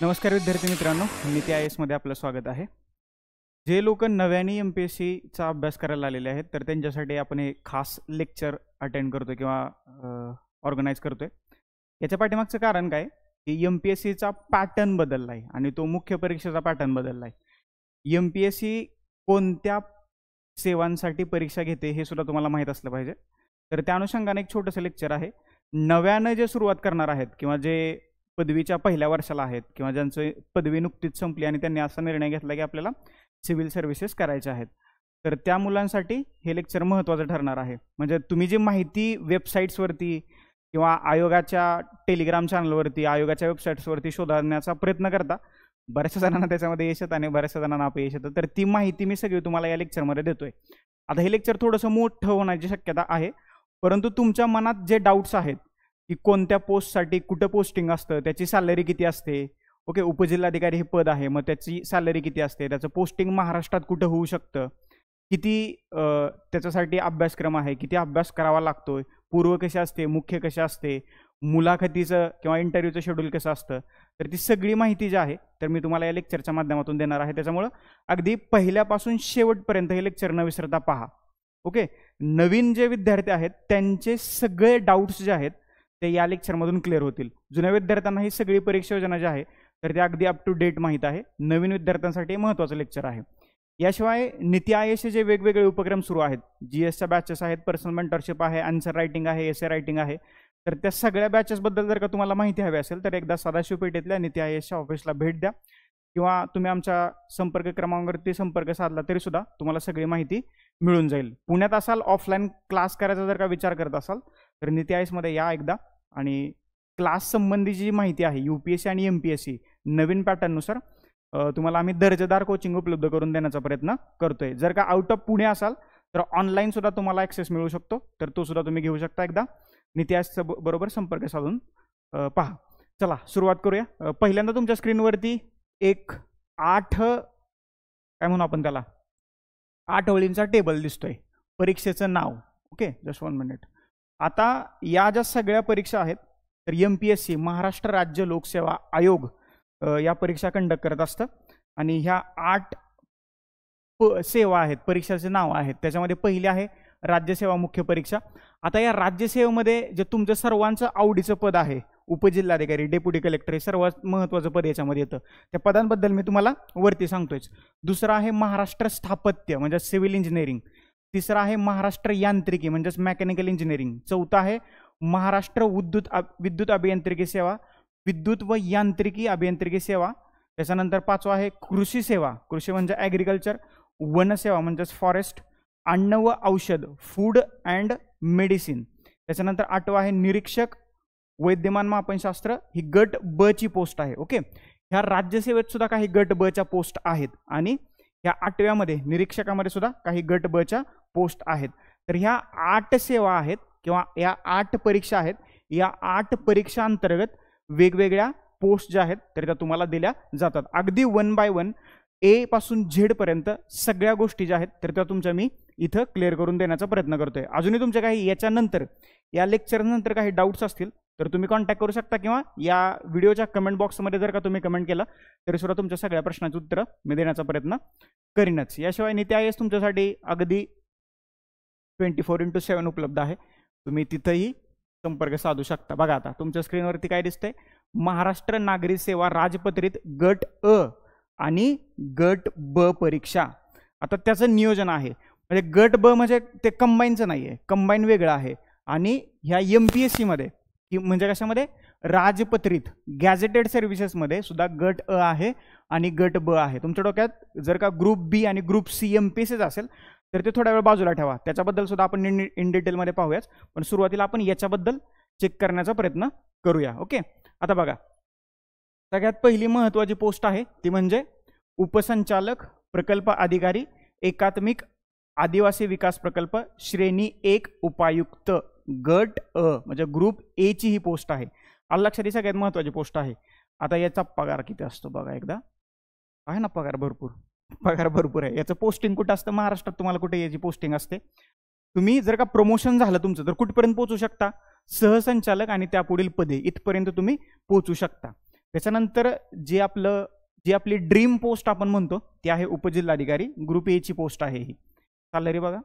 नमस्कार विद्यार्थी मित्रांनो, नीती IAS मध्ये आपलं स्वागत आहे. जे लोक नव्याने MPSC चा अभ्यास करायला आलेले आहेत तर त्यांच्यासाठी आपण एक खास लेक्चर अटेंड करतोय किंवा ऑर्गनाइज करतोय. याच्या पाठीमागचं कारण काय की MPSC चा पॅटर्न बदलला आहे आणि तो मुख्य परीक्षेचा पॅटर्न बदलला आहे. MPSC कोणत्या सेवांसाठी परीक्षा घेते हे सुद्धा तुम्हाला माहित असलं पाहिजे. तर त्या अनुषंगाने एक छोटंसं लेक्चर आहे. नव्याने जे सुरुवात करणार आहेत किंवा जे पदवीच्या पहिल्या वर्षाला आहेत किंवा ज्यांची पदवी नुकतीच संपली आणि त्यांनी असा निर्णय घेतला की आपल्याला सिव्हिल सर्व्हिसेस करायचे आहेत, तर त्या मुलांसाठी हे लेक्चर महत्त्वाचं ठरणार आहे. म्हणजे तुम्ही जी माहिती वेबसाईट्सवरती किंवा आयोगाच्या टेलिग्राम चॅनलवरती, आयोगाच्या वेबसाईट्सवरती शोधण्याचा प्रयत्न करता, बऱ्याचशा जणांना त्याच्यामध्ये यश येतं आणि बऱ्याचशा जणांना अपयश येतं. तर ती माहिती मी सगळी तुम्हाला या लेक्चरमध्ये देतोय. आता हे लेक्चर थोडंसं मोठं होण्याची शक्यता आहे, परंतु तुमच्या मनात जे डाऊट्स आहेत की कोणत्या पोस्टसाठी कुठं पोस्टिंग असतं, त्याची सॅलरी किती असते, ओके, उपजिल्हाधिकारी हे पद आहे, मग त्याची सॅलरी किती असते, त्याचं पोस्टिंग महाराष्ट्रात कुठं होऊ शकतं, किती त्याच्यासाठी अभ्यासक्रम आहे, किती अभ्यास करावा लागतोय, पूर्व कशी असते, मुख्य कशी असते, मुलाखतीचं किंवा इंटरव्ह्यूचं शेड्यूल कसं असतं, तर ती सगळी माहिती जी आहे तर मी तुम्हाला या लेक्चरच्या माध्यमातून देणार आहे. त्याच्यामुळं अगदी पहिल्यापासून शेवटपर्यंत हे लेक्चर न विसरता पहा. ओके, नवीन जे विद्यार्थी आहेत त्यांचे सगळे डाऊट्स जे आहेत ते या लेक्चरमधून क्लिअर होतील. जुन्या विद्यार्थ्यांना ही सगळी परीक्षा योजना जी आहे तर ते अगदी अप टू डेट माहीत आहे. नवीन विद्यार्थ्यांसाठी महत्त्वाचं लेक्चर आहे. याशिवाय नीती आयोगचे जे वेगवेगळे उपक्रम सुरू आहेत, GSच्या बॅचेस आहेत, पर्सनल मेंटरशिप आहे, आन्सर रायटिंग आहे, एसे रायटिंग आहे, तर त्या सगळ्या बॅचेसबद्दल जर का तुम्हाला माहिती हवी असेल तर एकदा सदाशिव पेठेतल्या नीती आयोगच्या ऑफिसला भेट द्या किंवा तुम्ही आमच्या संपर्क क्रमांकावरती संपर्क साधला तरी सुद्धा तुम्हाला सगळी माहिती मिळून जाईल. पुण्यात असाल, ऑफलाईन क्लास करायचा जर का विचार करत असाल तर नीती आयोगमध्ये या एकदा, आणि क्लास संबंधीची जी माहिती आहे UPSC आणि MPSC नवीन पॅटर्ननुसार तुम्हाला आम्ही दर्जेदार कोचिंग उपलब्ध करून देण्याचा प्रयत्न करतोय. जर का आउट ऑफ पुणे असाल तर ऑनलाईन सुद्धा तुम्हाला ॲक्सेस मिळू शकतो, तर तो सुद्धा तुम्ही घेऊ शकता. एकदा नीती आयोगच्या बरोबर संपर्क साधून पहा. चला सुरुवात करूया. पहिल्यांदा तुमच्या स्क्रीनवरती एक 8 काय म्हणू आपण त्याला 8 ओळींचा टेबल दिसतोय, परीक्षेचं नाव. Okay, just 1 minute. आता या ज्या सगळ्या परीक्षा आहेत तर MPSC महाराष्ट्र राज्य लोकसेवा आयोग या परीक्षा कंडक्ट करत असतं आणि ह्या 8 सेवा आहेत, परीक्षाचे नाव आहेत. त्याच्यामध्ये पहिली आहे राज्यसेवा मुख्य परीक्षा. आता या राज्यसेवेमध्ये जे तुमचं सर्वांचं आवडीचं पद आहे, उपजिल्हाधिकारी, डेप्युटी कलेक्टर, हे सर्वात महत्त्वाचं पद याच्यामध्ये येतं. त्या पदांबद्दल मी तुम्हाला वरती सांगतोयच. दुसरं आहे महाराष्ट्र स्थापत्य म्हणजे सिव्हिल इंजिनिअरिंग. तिसरं आहे महाराष्ट्र यांत्रिकी म्हणजेच मेकॅनिकल इंजिनिअरिंग. चौथा आहे महाराष्ट्र विद्युत अभियांत्रिकी सेवा, विद्युत व यांत्रिकी अभियांत्रिकी सेवा. त्याच्यानंतर 5वा आहे कृषी सेवा, कृषी म्हणजे ॲग्रिकल्चर, वनसेवा म्हणजेच फॉरेस्ट, अन्न व औषध, फूड अँड मेडिसिन. त्याच्यानंतर 8वा आहे निरीक्षक वैद्यमान मापनशास्त्र, ही गट ब ची पोस्ट आहे. ओके, ह्या राज्यसेवेत सुद्धा काही गट ब च्या पोस्ट आहेत आणि ह्या 8व्यामध्ये निरीक्षकामध्ये सुद्धा काही गट ब च्या पोस्ट आहेत. तर ह्या 8 सेवा आहेत किंवा या 8 परीक्षा आहेत. या 8 परीक्षा अंतर्गत वेगवेगळ्या पोस्ट ज्या आहेत तर त्या तुम्हाला दिल्या जातात. अगदी 1 बाय 1 A पासून Z पर्यंत सगळ्या गोष्टी ज्या आहेत तर त्या तुमच्या मी इथं क्लिअर करून देण्याचा प्रयत्न करतोय. अजूनही तुमच्या काही याच्यानंतर या लेक्चरनंतर काही डाऊट्स असतील तर तुम्ही कॉन्टॅक्ट करू शकता किंवा या व्हिडिओच्या कमेंट बॉक्समध्ये जर का तुम्ही कमेंट केलं तरी सुद्धा तुमच्या सगळ्या प्रश्नांची उत्तरं मी देण्याचा प्रयत्न करीनच. याशिवाय नीती आयोग तुमच्यासाठी अगदी 24/7 उपलब्ध आहे. तुम्ही तिथंही संपर्क साधू शकता. बघा आता तुमच्या स्क्रीनवरती काय दिसतंय, महाराष्ट्र नागरी सेवा राजपत्रित गट अ आणि गट ब परीक्षा. आता त्याचं नियोजन आहे, म्हणजे गट ब म्हणजे ते कंबाईनचं नाही आहे, कंबाईन वेगळं आहे. आणि ह्या MPSC मध्ये म्हणजे कशामध्ये, राजपत्रित गॅझेटेड सर्व्हिसेसमध्ये सुद्धा गट अ आहे आणि गट ब आहे. तुमच्या डोक्यात जर का ग्रुप बी आणि ग्रुप सी MPSC असेल तर ते थोड्या वेळ बाजूला ठेवा, त्याच्याबद्दल सुद्धा आपण इन डिटेलमध्ये पाहूयाच. पण सुरुवातीला आपण याच्याबद्दल चेक करण्याचा प्रयत्न करूया. ओके, आता बघा सगळ्यात पहिली महत्त्वाची पोस्ट आहे ती म्हणजे उपसंचालक प्रकल्प अधिकारी एकात्मिक आदिवासी विकास प्रकल्प श्रेणी 1 उपायुक्त गट अ म्हणजे ग्रुप A ची ही पोस्ट आहे. आलं लक्षात, ही सगळ्यात महत्त्वाची पोस्ट आहे. आता याचा पगार किती असतो बघा एकदा. आहे ना पगार भरपूर आहे. याचं पोस्टिंग कुठं असतं, महाराष्ट्रात तुम्हाला कुठे याची पोस्टिंग असते. तुम्ही जर का प्रमोशन झालं तुमचं तर कुठपर्यंत पोहोचू शकता, सहसंचालक आणि त्यापुढील पदे इथपर्यंत तुम्ही पोहोचू शकता. त्याच्यानंतर जी आपली ड्रीम पोस्ट आपण म्हणतो ती आहे उपजिल्हाधिकारी. ग्रुप ए ची पोस्ट आहे ही. सॅलरी बघा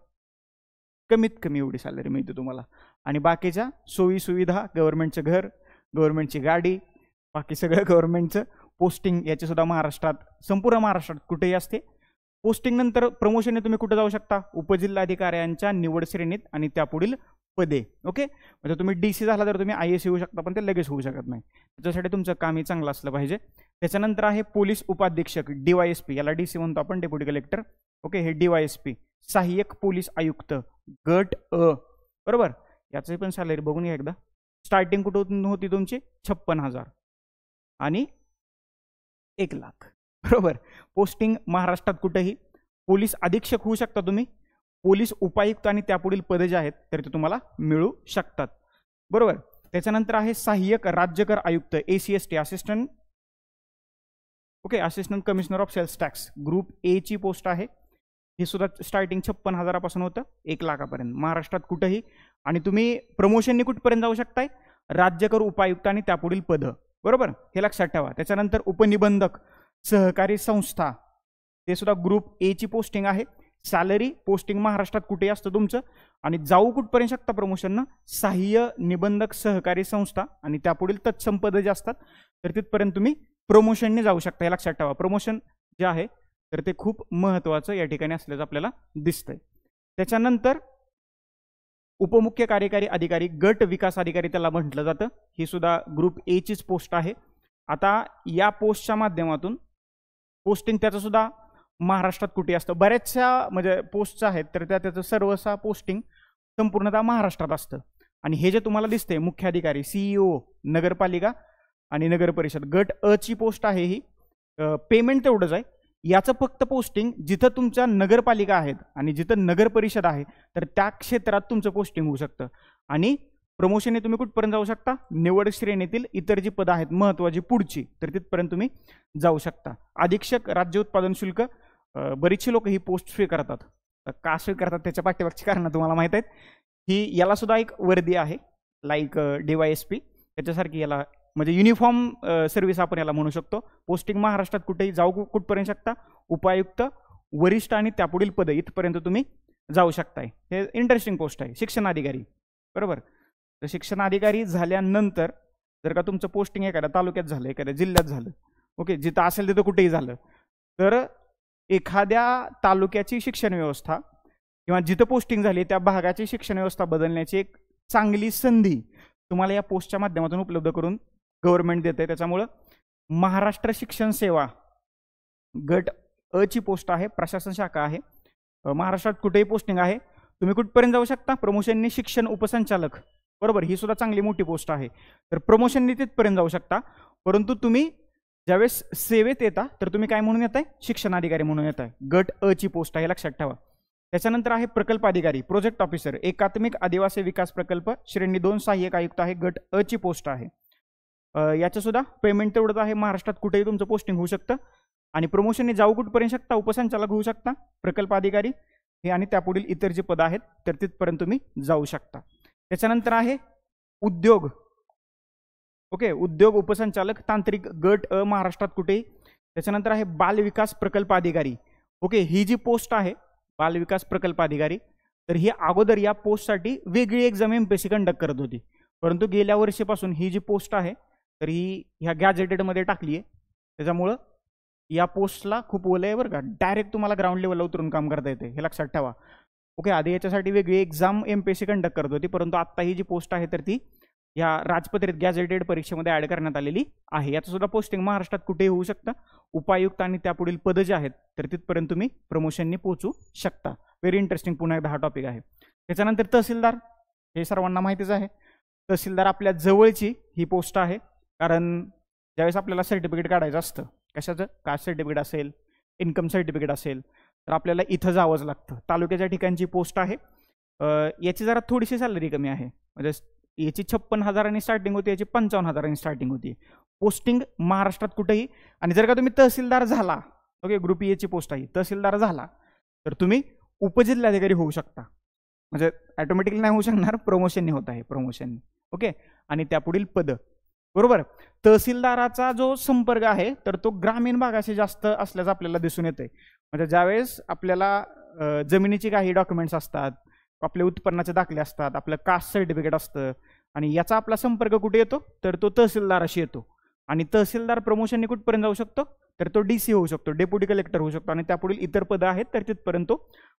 कमीत कमी एवढी सॅलरी मिळते तुम्हाला. आणि बाकीच्या सोयी सुविधा, गव्हर्नमेंटचं घर, गव्हर्नमेंटची गाडी, बाकी सगळं गव्हर्नमेंटचं. पोस्टिंग याची सुद्धा महाराष्ट्रात, संपूर्ण महाराष्ट्रात कुठेही असते. पोस्टिंग नंतर प्रमोशनने तुम्ही कुठे जाऊ शकता? उपजिल्हाधिकाऱ्यांच्या निवड श्रेणीत आणि त्यापुढील पदे. ओके, म्हणजे तुम्ही DC झाला तर तुम्ही IAS होऊ शकता, पण ते लगेच होऊ शकत नाही. त्याच्यासाठी तुमचं कामही चांगलं असलं पाहिजे. त्याच्यानंतर आहे पोलीस उपाधीक्षक, DYSP. याला DC म्हणतो आपण, डेप्युटी कलेक्टर. ओके, हे DYSP, सहाय्यक पोलीस आयुक्त, गट अ. बरोबर, याची पण सॅलरी बघून घ्या एकदा. स्टार्टिंग कुठून होती तुमची? 56,000 आणि 1,00,000. बरोबर. पोस्टिंग महाराष्ट्रात कुठेही. पोलीस अधीक्षक होऊ शकता तुम्ही. पोलीस उपायुक्त आणि त्यापुढील पदे जे आहेत तर ते तुम्हाला मिळू शकतात. बरोबर. त्याच्यानंतर आहे सहाय्यक राज्यकर आयुक्त, ACST, assistant. Okay, assistant commissioner of sales tax. Group A ची पोस्ट आहे. हे सुद्धा स्टार्टिंग 56,000 पासून होतं 1,00,000पर्यंत महाराष्ट्रात कुठेही. आणि तुम्ही प्रमोशननी कुठपर्यंत जाऊ शकताय? राज्यकर उपायुक्त आणि त्यापुढील पद. बरोबर, हे लक्षात ठेवा. त्याच्यानंतर उपनिबंधक सहकारी संस्था, ते सुद्धा ग्रुप ए ची पोस्टिंग आहे. सॅलरी, पोस्टिंग महाराष्ट्रात कुठेही असतं तुमचं. आणि जाऊ कुठपर्यंत शकता प्रमोशननं? सहाय्य निबंधक सहकारी संस्था आणि त्यापुढील तत्सम पदं जे असतात तर तिथपर्यंत तुम्ही प्रमोशनने जाऊ शकता. हे लक्षात ठेवा. प्रमोशन जे आहे तर ते खूप महत्त्वाचं या ठिकाणी असल्याचं आपल्याला दिसतंय. त्याच्यानंतर उपमुख्य कार्यकारी अधिकारी, गट विकास अधिकारी त्याला म्हटलं जातं. ही सुद्धा ग्रुप ए चीच पोस्ट आहे. आता या पोस्टच्या माध्यमातून पोस्टिंग त्याचं सुद्धा महाराष्ट्रात कुठे असतं. बऱ्याचशा म्हणजे पोस्टचं आहेत तर त्याचं सर्वसा पोस्टिंग संपूर्णतः महाराष्ट्रात असतं. आणि हे जे तुम्हाला दिसते मुख्याधिकारी, CEO, नगरपालिका आणि नगर परिषद, गट अ ची पोस्ट आहे. ही पेमेंट तेवढंच आहे. याचं फक्त पोस्टिंग जिथं तुमच्या नगरपालिका आहेत आणि जिथं नगर परिषद आहे तर त्या क्षेत्रात तुमचं पोस्टिंग होऊ शकतं. आणि प्रमोशनने तुम्ही कुठपर्यंत जाऊ शकता? निवड श्रेणीतील इतर जी पदं आहेत महत्त्वाची पुढची तर तिथपर्यंत तुम्ही जाऊ शकता. अधीक्षक राज्य उत्पादन शुल्क, बरीचशी लोक ही पोस्ट स्वीकारतात. का स्वीकारतात त्याच्या पाठीमागची कारणं तुम्हाला माहीत आहेत. ही याला सुद्धा एक वर्दी आहे लाईक DYSP त्याच्यासारखी. याला म्हणजे युनिफॉर्म सर्व्हिस आपण याला म्हणू शकतो. पोस्टिंग महाराष्ट्रात कुठेही जाऊ कुठपर्यंत शकता? उपायुक्त, वरिष्ठ आणि त्यापुढील पद इथपर्यंत तुम्ही जाऊ शकताय. हे इंटरेस्टिंग पोस्ट आहे. शिक्षणाधिकारी. बरोबर. तर शिक्षणाधिकारी झाल्यानंतर जर का तुमचं पोस्टिंग एखाद्या तालुक्यात झालं, एखाद्या जिल्ह्यात झालं, ओके, जिथं असेल तिथं कुठेही झालं तर एखाद्या तालुक्याची शिक्षण व्यवस्था किंवा जिथं पोस्टिंग झाली त्या भागाची शिक्षण व्यवस्था बदलण्याची एक चांगली संधी तुम्हाला या पोस्टच्या माध्यमातून उपलब्ध करून गव्हर्नमेंट देते. त्याच्यामुळं महाराष्ट्र शिक्षण सेवा गट अ ची पोस्ट आहे, प्रशासन शाखा आहे. महाराष्ट्रात कुठेही पोस्टिंग आहे. तुम्ही कुठपर्यंत जाऊ शकता? प्रमोशनने शिक्षण उपसंचालक. बरोबर, ही सुद्धा चांगली मोठी पोस्ट आहे. तर प्रमोशनने तिथपर्यंत जाऊ शकता. परंतु तुम्ही ज्यावेळेस सेवेत येता तर तुम्ही काय म्हणून येताय? शिक्षणाधिकारी म्हणून येताय. गट अ ची पोस्ट आहे, लक्षात ठेवा. त्याच्यानंतर आहे प्रकल्प अधिकारी, प्रोजेक्ट ऑफिसर, एकात्मिक आदिवासी विकास प्रकल्प, श्रेणी 2, सहाय्यक आयुक्त आहे. गट अ ची पोस्ट आहे. याचं सुद्धा पेमेंट तेवढंच आहे. महाराष्ट्रात कुठेही तुमचं पोस्टिंग होऊ शकतं. आणि प्रमोशनने जाऊ कुठपर्यंत शकता? उपसंचालक होऊ शकता, प्रकल्प अधिकारी हे आणि त्यापुढील इतर जे पद आहेत तर तिथपर्यंत तुम्ही जाऊ शकता. त्याच्यानंतर आहे उद्योग. ओके, उद्योग उपसंचालक, तांत्रिक, गट अ, महाराष्ट्रात कुठेही. त्याच्यानंतर आहे बाल विकास प्रकल्प अधिकारी. ओके, ही जी पोस्ट आहे बाल विकास प्रकल्प अधिकारी तर ही अगोदर या पोस्टसाठी वेगळी एक्झाम MPSC कंडक्ट करत होती. परंतु गेल्या वर्षीपासून ही जी पोस्ट आहे तर ही ह्या गॅजेटेडमध्ये टाकली आहे. त्याच्यामुळं या पोस्टला खूप ओलं आहे बरं का. डायरेक्ट तुम्हाला ग्राउंड लेवलला उतरून काम करता येते, हे लक्षात ठेवा. ओके, आधी याच्यासाठी वेगळी एक्झाम MPSC कंडक्ट करत होती. परंतु आता ही जी पोस्ट आहे तर ती या राजपत्रित गॅजेटेड परीक्षेमध्ये ऍड करण्यात आलेली आहे. याचं सुद्धा पोस्टिंग महाराष्ट्रात कुठेही होऊ शकतं. उपायुक्त आणि त्यापुढील पदं जे आहेत तर तिथपर्यंत तुम्ही प्रमोशनने पोहोचू शकता. व्हेरी इंटरेस्टिंग पुन्हा एकदा हा टॉपिक आहे. त्याच्यानंतर तहसीलदार, हे सर्वांना माहितीच आहे. तहसीलदार आपल्या जवळची ही पोस्ट आहे. कारण ज्यावेळेस आपल्याला सर्टिफिकेट काढायचं असतं, कशाचं? कास्ट सर्टिफिकेट असेल, इन्कम सर्टिफिकेट असेल तर आपल्याला इथं जावंच लागतं. तालुक्याच्या ठिकाणची पोस्ट आहे. याची जरा थोडीशी सॅलरी कमी आहे. म्हणजे याची 56,000 स्टार्टिंग होती, याची 55,000 स्टार्टिंग होती. पोस्टिंग महाराष्ट्रात कुठेही. आणि जर का तुम्ही तहसीलदार झाला, ओके, ग्रुप ए ची पोस्ट आहे, तहसीलदार झाला तर तुम्ही उपजिल्हाधिकारी होऊ शकता. म्हणजे ऑटोमॅटिकली नाही होऊ शकणार, प्रमोशनने होत आहे, प्रमोशनने. ओके, आणि त्यापुढील पद बरोबर. तहसीलदाराचा जो संपर्क आहे तर तो ग्रामीण भागाशी जास्त असल्याचं आपल्याला दिसून येते. म्हणजे ज्यावेळेस आपल्याला जमिनीची काही डॉक्युमेंट्स असतात, आपले उत्पन्नाचे दाखले असतात, आपलं कास्ट सर्टिफिकेट असतं आणि याचा आपला संपर्क कुठे येतो तर तो तहसीलदाराशी येतो. आणि तहसीलदार प्रमोशनने कुठपर्यंत जाऊ शकतो तर तो DC होऊ शकतो, डेप्युटी कलेक्टर होऊ शकतो आणि त्यापुढील इतर पदं आहेत तर तिथपर्यंत तो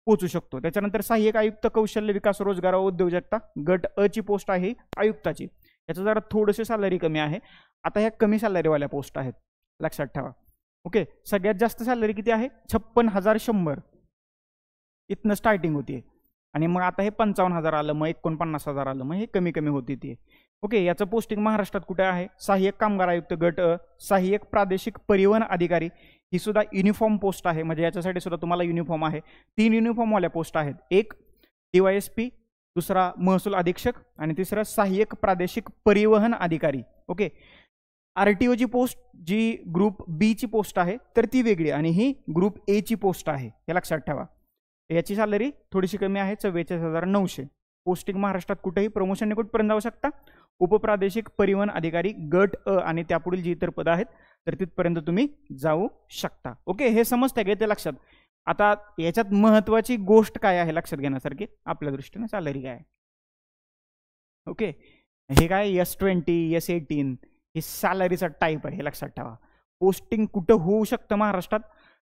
पोहोचू शकतो. त्याच्यानंतर सहाय्यक आयुक्त कौशल्य विकास रोजगार व उद्योजकता गट अ ची पोस्ट आहे आयुक्ताची. याचं जरा थोडंसं सॅलरी कमी आहे. आता ह्या कमी सॅलरीवाल्या पोस्ट आहेत, लक्षात ठेवा. ओके, सगळ्यात जास्त सॅलरी किती आहे 56,100 इथनं स्टार्टिंग होती. आणि मग आता हे 55,000 आलं, मग 49,000 आलं, मग हे कमी कमी होती ती. ओके, याचं पोस्टिंग महाराष्ट्रात कुठे आहे सहाय्यक कामगार आयुक्त गट अ, सहाय्यक प्रादेशिक परिवहन अधिकारी, ही सुद्धा युनिफॉर्म पोस्ट आहे. म्हणजे याच्यासाठी सुद्धा तुम्हाला युनिफॉर्म आहे. 3 युनिफॉर्मवाल्या पोस्ट आहेत, एक DYSP, दुसरा महसूल अधीक्षक आणि तिसरा सहाय्यक प्रादेशिक परिवहन अधिकारी. ओके, RTO ची पोस्ट जी ग्रुप B ची पोस्ट आहे तर ती वेगळी आणि ही ग्रुप A ची पोस्ट आहे, हे लक्षात ठेवा. याची सॅलरी थोडीशी कमी आहे 44,900. पोस्टिंग महाराष्ट्रात कुठेही प्रमोशनने कुठपर्यंत जाऊ शकता उपप्रादेशिक परिवहन अधिकारी गट अ आणि त्यापुढील जी इतर पदं आहेत तर तिथपर्यंत तुम्ही जाऊ शकता. ओके, हे समजतंय का ते लक्षात. आता याच्यात महत्वाची गोष्ट काय आहे लक्षात घेण्यासारखी आपल्या दृष्टीने सॅलरी काय आहे. ओके, हे काय S20 S18 हे सॅलरीचा टाईप आहे, हे लक्षात ठेवा. पोस्टिंग कुठं होऊ शकतं महाराष्ट्रात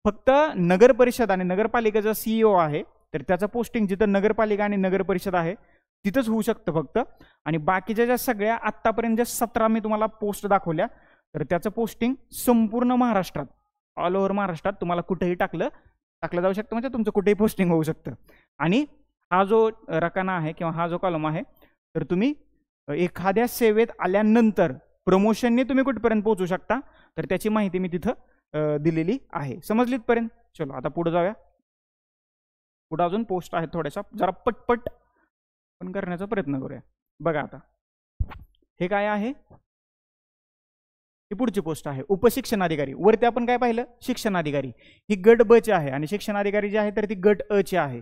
फक्त नगर परिषद आणि नगरपालिकेचा CEO आहे तर त्याचं पोस्टिंग जिथं नगरपालिका आणि नगर परिषद आहे तिथंच होऊ शकतं फक्त. आणि बाकीच्या ज्या सगळ्या आत्तापर्यंत ज्या 17 मी तुम्हाला पोस्ट दाखवल्या तर त्याचं पोस्टिंग संपूर्ण महाराष्ट्रात ऑल ओव्हर महाराष्ट्रात तुम्हाला कुठेही टाकलं जाऊ शकतं, म्हणजे तुमचं कुठेही पोस्टिंग होऊ शकतं. आणि हा जो रकाना आहे किंवा हा जो कॉलम आहे तर तुम्ही एखाद्या सेवेत आल्यानंतर प्रमोशनने तुम्ही कुठपर्यंत पोहोचू शकता तर त्याची माहिती मी तिथं दिलेली आहे. समजलीत पर्यंत. चलो आता पुढे जाऊया. पुढे अजून पोस्ट आहेत थोड्याशा, जरा पटपट पण करण्याचा प्रयत्न करूया. बघा आता हे काय आहे, ही पुढची पोस्ट आहे उपशिक्षण अधिकारी. वरती आपण काय पाहिलं शिक्षण अधिकारी, ही गट ब ची आहे आणि शिक्षण अधिकारी जे आहे तर ती गट अ ची आहे.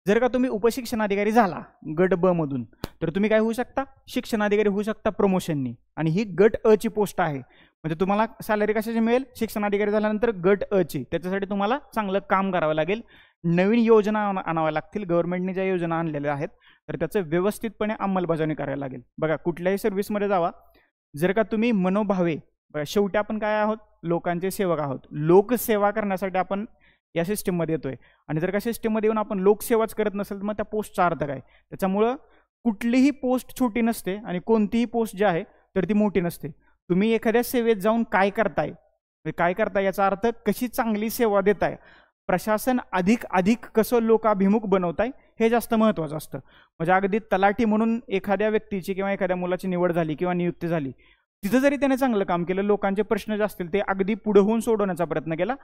जर का तुम्ही उपशिक्षण अधिकारी झाला गट ब मधून तर तुम्ही काय होऊ शकता शिक्षण अधिकारी होऊ शकता प्रमोशननी. आणि ही गट अ ची पोस्ट आहे. म्हणजे तुम्हाला सॅलरी कशाची मिळेल शिक्षण अधिकारी झाल्यानंतर गट अ ची. त्याच्यासाठी तुम्हाला चांगलं काम करावं लागेल, नवीन योजना आणाव्या लागतील. गव्हर्नमेंटने ज्या योजना आणलेल्या आहेत तर त्याचं व्यवस्थितपणे अंमलबजावणी करायला लागेल. बघा कुठल्याही सर्व्हिसमध्ये जावा, जर का तुम्ही मनोभावे, शेवटी आपण काय आहोत लोकांचे सेवक आहोत, लोकसेवा करण्यासाठी आपण या सिस्टीममध्ये येतोय. आणि जर का सिस्टीममध्ये येऊन आपण लोकसेवाच करत नसेल तर मग त्या पोस्टचा अर्थ काय. त्याच्यामुळं कुठलीही पोस्ट छोटी नसते आणि कोणतीही पोस्ट जी आहे तर ती मोठी नसते. तुम्ही एखाद्या सेवेत जाऊन काय करताय याचा अर्थ कशी चांगली सेवा देताय, प्रशासन अधिक कसं लोकाभिमुख बनवताय हे जास्त महत्त्वाचं असतं. म्हणजे अगदी तलाठी म्हणून एखाद्या व्यक्तीची किंवा एखाद्या मुलाची निवड झाली किंवा नियुक्ती झाली, तिथं जरी त्याने चांगलं काम केलं, लोकांचे प्रश्न जे असतील ते अगदी पुढे होऊन सोडवण्याचा प्रयत्न केला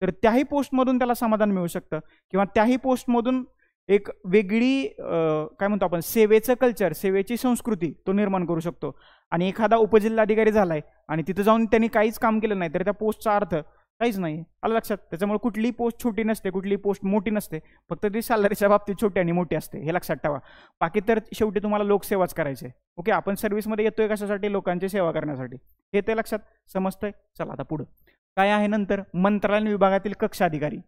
तर त्याही पोस्टमधून त्याला समाधान मिळू शकतं. किंवा त्याही पोस्टमधून एक वेगळी काय म्हणतो आपण सेवेचं कल्चर, सेवेची संस्कृती तो निर्माण करू शकतो. आणि एखादा उपजिल्हाधिकारी झालाय आणि तिथं जाऊन त्यांनी काहीच काम केलं नाही तर त्या पोस्टचा अर्थ काहीच नाही. आलं लक्षात. त्याच्यामुळे कुठलीही पोस्ट छोटी नसते, कुठलीही पोस्ट मोठी नसते, फक्त ती सॅलरीच्या बाबतीत छोटी आणि मोठी असते, हे लक्षात ठेवा. बाकी तर शेवटी तुम्हाला लोकसेवाच करायची. ओके, आपण सर्व्हिसमध्ये येतोय कशासाठी लोकांची सेवा करण्यासाठी, हे ते लक्षात समजतंय. चला आता पुढं काय आहे नंतर मंत्रालय विभागातील कक्ष अधिकारी.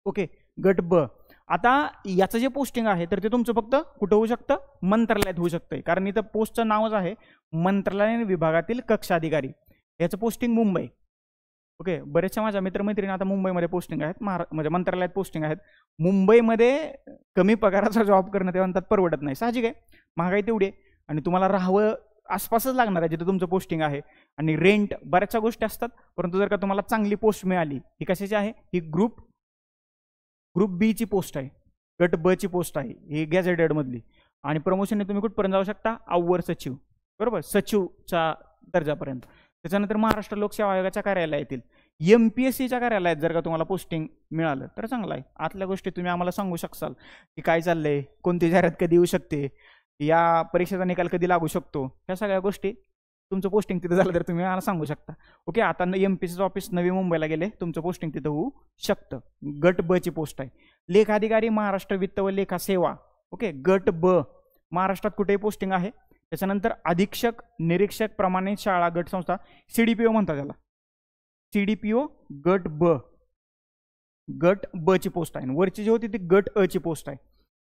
ओके, गट ब. आता याचं जे पोस्टिंग आहे तर ते तुमचं फक्त कुठं होऊ शकतं मंत्रालयात होऊ शकतंय, कारण इथं पोस्टचं नावच आहे मंत्रालय विभागातील कक्ष अधिकारी. याचं पोस्टिंग मुंबई. ओके, बरेचशा माझ्या मित्रमैत्रिणी आता मुंबईमध्ये पोस्टिंग आहेत, म्हणजे मंत्रालयात पोस्टिंग आहेत. मुंबईमध्ये कमी पगाराचा जॉब करणं ते म्हणतात परवडत नाही, साहजिक आहे, महागाई तेवढी आहे आणि तुम्हाला राहावं आसपासच लागणार आहे जिथे तुमचं पोस्टिंग आहे. आणि रेंट बऱ्याचशा गोष्टी असतात. परंतु जर का तुम्हाला चांगली पोस्ट मिळाली, ही कशाची आहे, ही ग्रुप बी ची पोस्ट आहे, गट ब ची पोस्ट आहे, ही गॅझेटेड मधली. आणि प्रमोशनने तुम्ही कुठपर्यंत जाऊ शकता अवर सचिव, बरोबर, सचिवच्या दर्जापर्यंत. त्याच्यानंतर महाराष्ट्र लोकसेवा आयोगाच्या कार्यालयातील MPSCच्या कार्यालयात जर का तुम्हाला पोस्टिंग मिळालं तर चांगलं आहे. आतल्या गोष्टी तुम्ही आम्हाला सांगू शकाल की काय चाललंय, कोणती जाहिरात कधी येऊ शकते, या परीक्षेचा निकाल कधी लागू शकतो, ह्या सगळ्या गोष्टी तुमचं पोस्टिंग तिथं झालं तर तुम्ही मला सांगू शकता. ओके, आता MPSCचं ऑफिस नवी मुंबईला गेले, तुमचं पोस्टिंग तिथं होऊ शकतं. गट ब ची पोस्ट आहे लेखाधिकारी महाराष्ट्र वित्त व लेखा सेवा. ओके, गट ब महाराष्ट्रात कुठेही पोस्टिंग आहे त्याच्यानंतर अधीक्षक, निरीक्षक, प्रमाणित शाळा, गट संस्था, CDPO म्हणतात त्याला. CDPO गट ब, गट ब ची पोस्ट आहे. वरची जी होती ती गट अ ची पोस्ट आहे.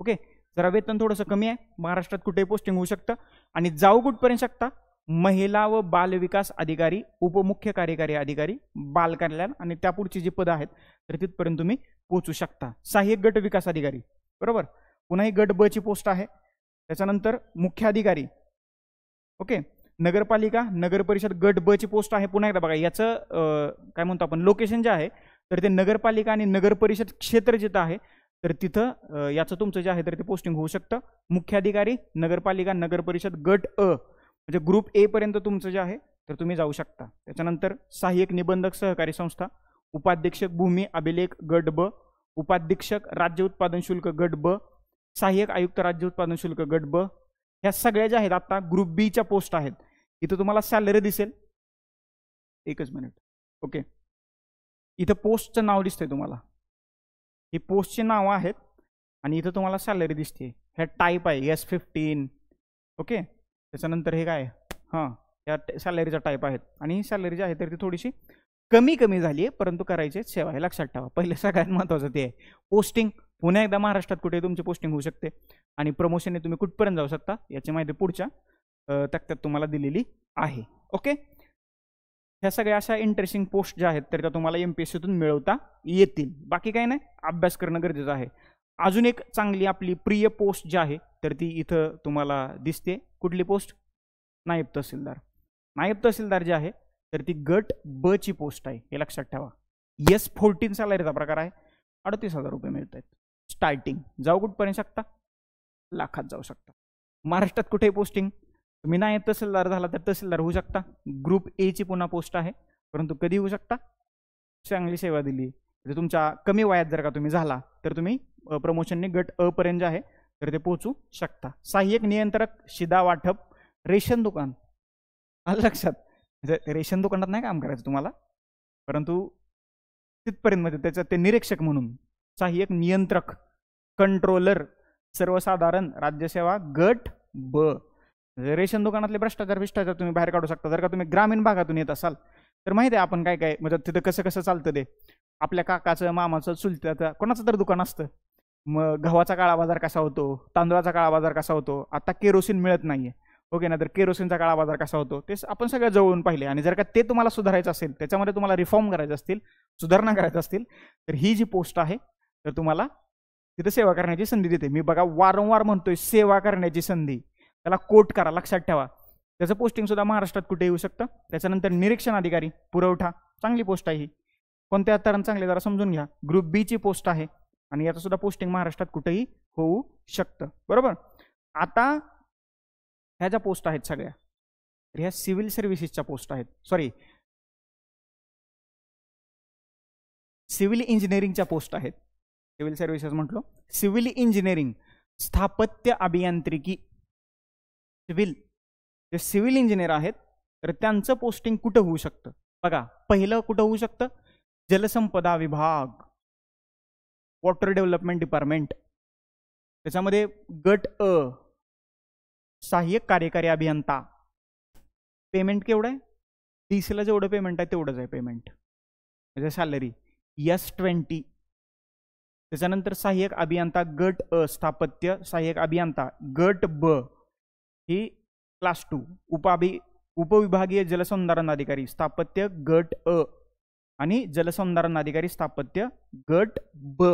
ओके, जरा वेतन थोडंसं कमी आहे. महाराष्ट्रात कुठेही पोस्टिंग होऊ शकतं. आणि जाऊ कुठपर्यंत शकता, महिला व बाल विकास अधिकारी, उपमुख्य कार्यकारी अधिकारी, बाल कल्याण आणि त्यापुढची जी पदं आहेत तर तिथपर्यंत तुम्ही पोहोचू शकता. सहाय्यक गट विकास अधिकारी, बरोबर, पुन्हा ही गट ब ची पोस्ट आहे. त्याच्यानंतर मुख्य अधिकारी. ओके, नगरपालिका, नगर परिषद गट ब ची पोस्ट आहे. पुन्हा एकदा बघा, याचं काय म्हणतो आपण, लोकेशन जे आहे तर ते नगरपालिका आणि नगर परिषद क्षेत्र जिथं आहे तर तिथं याचं तुमचं जे आहे तर ते पोस्टिंग होऊ शकतं. मुख्य अधिकारी, नगरपालिका, नगर परिषद गट अ म्हणजे ग्रुप ए पर्यंत तुमचं जे आहे तर तुम्ही जाऊ शकता. त्याच्यानंतर सहाय्यक निबंधक सहकारी संस्था, उपाध्यक्षक भूमी अभिलेख गट ब, उपाध्यक्षक राज्य उत्पादन शुल्क गट ब, सहाय्यक आयुक्त राज्य उत्पादन शुल्क गट ब, ह्या सगळ्या ज्या आहेत आता ग्रुप बी च्या पोस्ट आहेत. इथं तुम्हाला सॅलरी दिसेल, एकच मिनिट. ओके, इथं पोस्टचं नाव दिसतंय तुम्हाला, ही पोस्टची नावं आहेत आणि इथं तुम्हाला सॅलरी दिसते. ह्या टाईप आहे S15. ओके, त्याच्यानंतर हे काय, हां, या सॅलरीचा टाईप आहेत. आणि ही सॅलरी जी आहे तर ती थोडीशी कमी झाली आहे, परंतु करायची सेवा, हे लक्षात ठेवा. पहिले सगळ्यात महत्त्वाचं ते आहे. पोस्टिंग पुन्हा एकदा महाराष्ट्रात कुठे तुमची पोस्टिंग होऊ शकते आणि प्रमोशनने तुम्ही कुठपर्यंत जाऊ शकता याची माहिती पुढच्या तक्त्यात तुम्हाला दिलेली आहे. ओके, ह्या सगळ्या अशा इंटरेस्टिंग पोस्ट ज्या आहेत तर त्या तुम्हाला MPSCतून मिळवता येतील. बाकी काही नाही, अभ्यास करणं गरजेचं आहे. अजून एक चांगली आपली प्रिय पोस्ट जी आहे तर ती इथं तुम्हाला दिसते. कुठली पोस्ट, नायब तहसीलदार. नायब तहसीलदार जे आहे तर ती गट ब ची पोस्ट आहे, हे लक्षात ठेवा. S14 सॅलरीचा प्रकार आहे. 38,000 रुपये मिळत आहेत स्टार्टिंग. जाऊ कुठपर्यंत शकता, लाखात जाऊ शकता. महाराष्ट्रात कुठेही पोस्टिंग, तुम्ही नायब तहसीलदार झाला तर तहसीलदार होऊ शकता. ग्रुप ए ची पुन्हा पोस्ट आहे, परंतु कधी होऊ शकता, चांगली सेवा दिली म्हणजे तुमच्या कमी वयात जर का तुम्ही झाला तर तुम्ही प्रमोशनने गट अ पर्यंत आहे तर ते पोहोचू शकता. सहाय्यक नियंत्रक, शिदा वाटप, रेशन दुकान, आलं लक्षात. म्हणजे रेशन दुकानात नाही काम करायचं तुम्हाला, परंतु तिथपर्यंत म्हणजे त्याच्यात ते निरीक्षक म्हणून. सहाय्यक नियंत्रक, कंट्रोलर, सर्वसाधारण राज्यसेवा गट ब. रेशन दुकानातले भ्रष्टाचार तुम्ही बाहेर काढू शकता. जर का तुम्ही ग्रामीण भागातून येत असाल तर माहिती आहे आपण काय काय म्हणजे तिथं कसं कसं चालतं ते. आपल्या काकाचं, मामाचं, चुलत्याचं कोणाचं तर दुकान असतं. मग गव्हाचा काळा बाजार कसा होतो, तांदूळाचा काळा बाजार कसा होतो, आता केरोसिन मिळत नाहीये. ओके ना, तर केरोसिनचा काळा बाजार कसा होतो ते आपण सगळं जवळून पाहिले. आणि जर का ते तुम्हाला सुधारायचं असेल, त्याच्यामध्ये तुम्हाला रिफॉर्म करायचे असतील, सुधारणा करायचं असतील तर ही जी पोस्ट आहे तर तुम्हाला तिथं सेवा करण्याची संधी देते. मी बघा वारंवार म्हणतोय सेवा करण्याची संधी, त्याला कोट करा, लक्षात ठेवा. त्याचं पोस्टिंग सुद्धा महाराष्ट्रात कुठे येऊ शकतं. त्याच्यानंतर निरीक्षण अधिकारी पुरवठा, चांगली पोस्ट आहे ही. कोणत्या तरण चांगले जरा समजून घ्या. ग्रुप बी ची पोस्ट आहे आणि याचं सुद्धा पोस्टिंग महाराष्ट्रात कुठेही होऊ शकतं, बरोबर. आता ह्या ज्या पोस्ट आहेत सगळ्या तर ह्या सिव्हिल सर्व्हिसेसच्या पोस्ट आहेत. सॉरी, सिव्हिल इंजिनिअरिंगच्या पोस्ट आहेत. सिव्हिल सर्व्हिसेस म्हटलो, सिव्हिल इंजिनिअरिंग, स्थापत्य अभियांत्रिकी. सिव्हिल इंजिनियर आहेत तर त्यांचं पोस्टिंग कुठं होऊ शकतं बघा. पहिलं कुठं होऊ शकतं, जलसंपदा विभाग, वॉटर डेव्हलपमेंट डिपार्टमेंट. त्याच्यामध्ये गट अ, सहाय्यक कार्यकारी अभियंता. पेमेंट केवढं आहे, DC ला जेवढं पेमेंट आहे तेवढंच आहे पेमेंट, म्हणजे सॅलरी S20. त्याच्यानंतर सहाय्यक अभियंता गट अ, स्थापत्य सहाय्यक अभियंता गट ब ही क्लास 2. उपविभागीय जलसंधारण अधिकारी स्थापत्य गट अ आणि जलसंधारण अधिकारी स्थापत्य गट ब.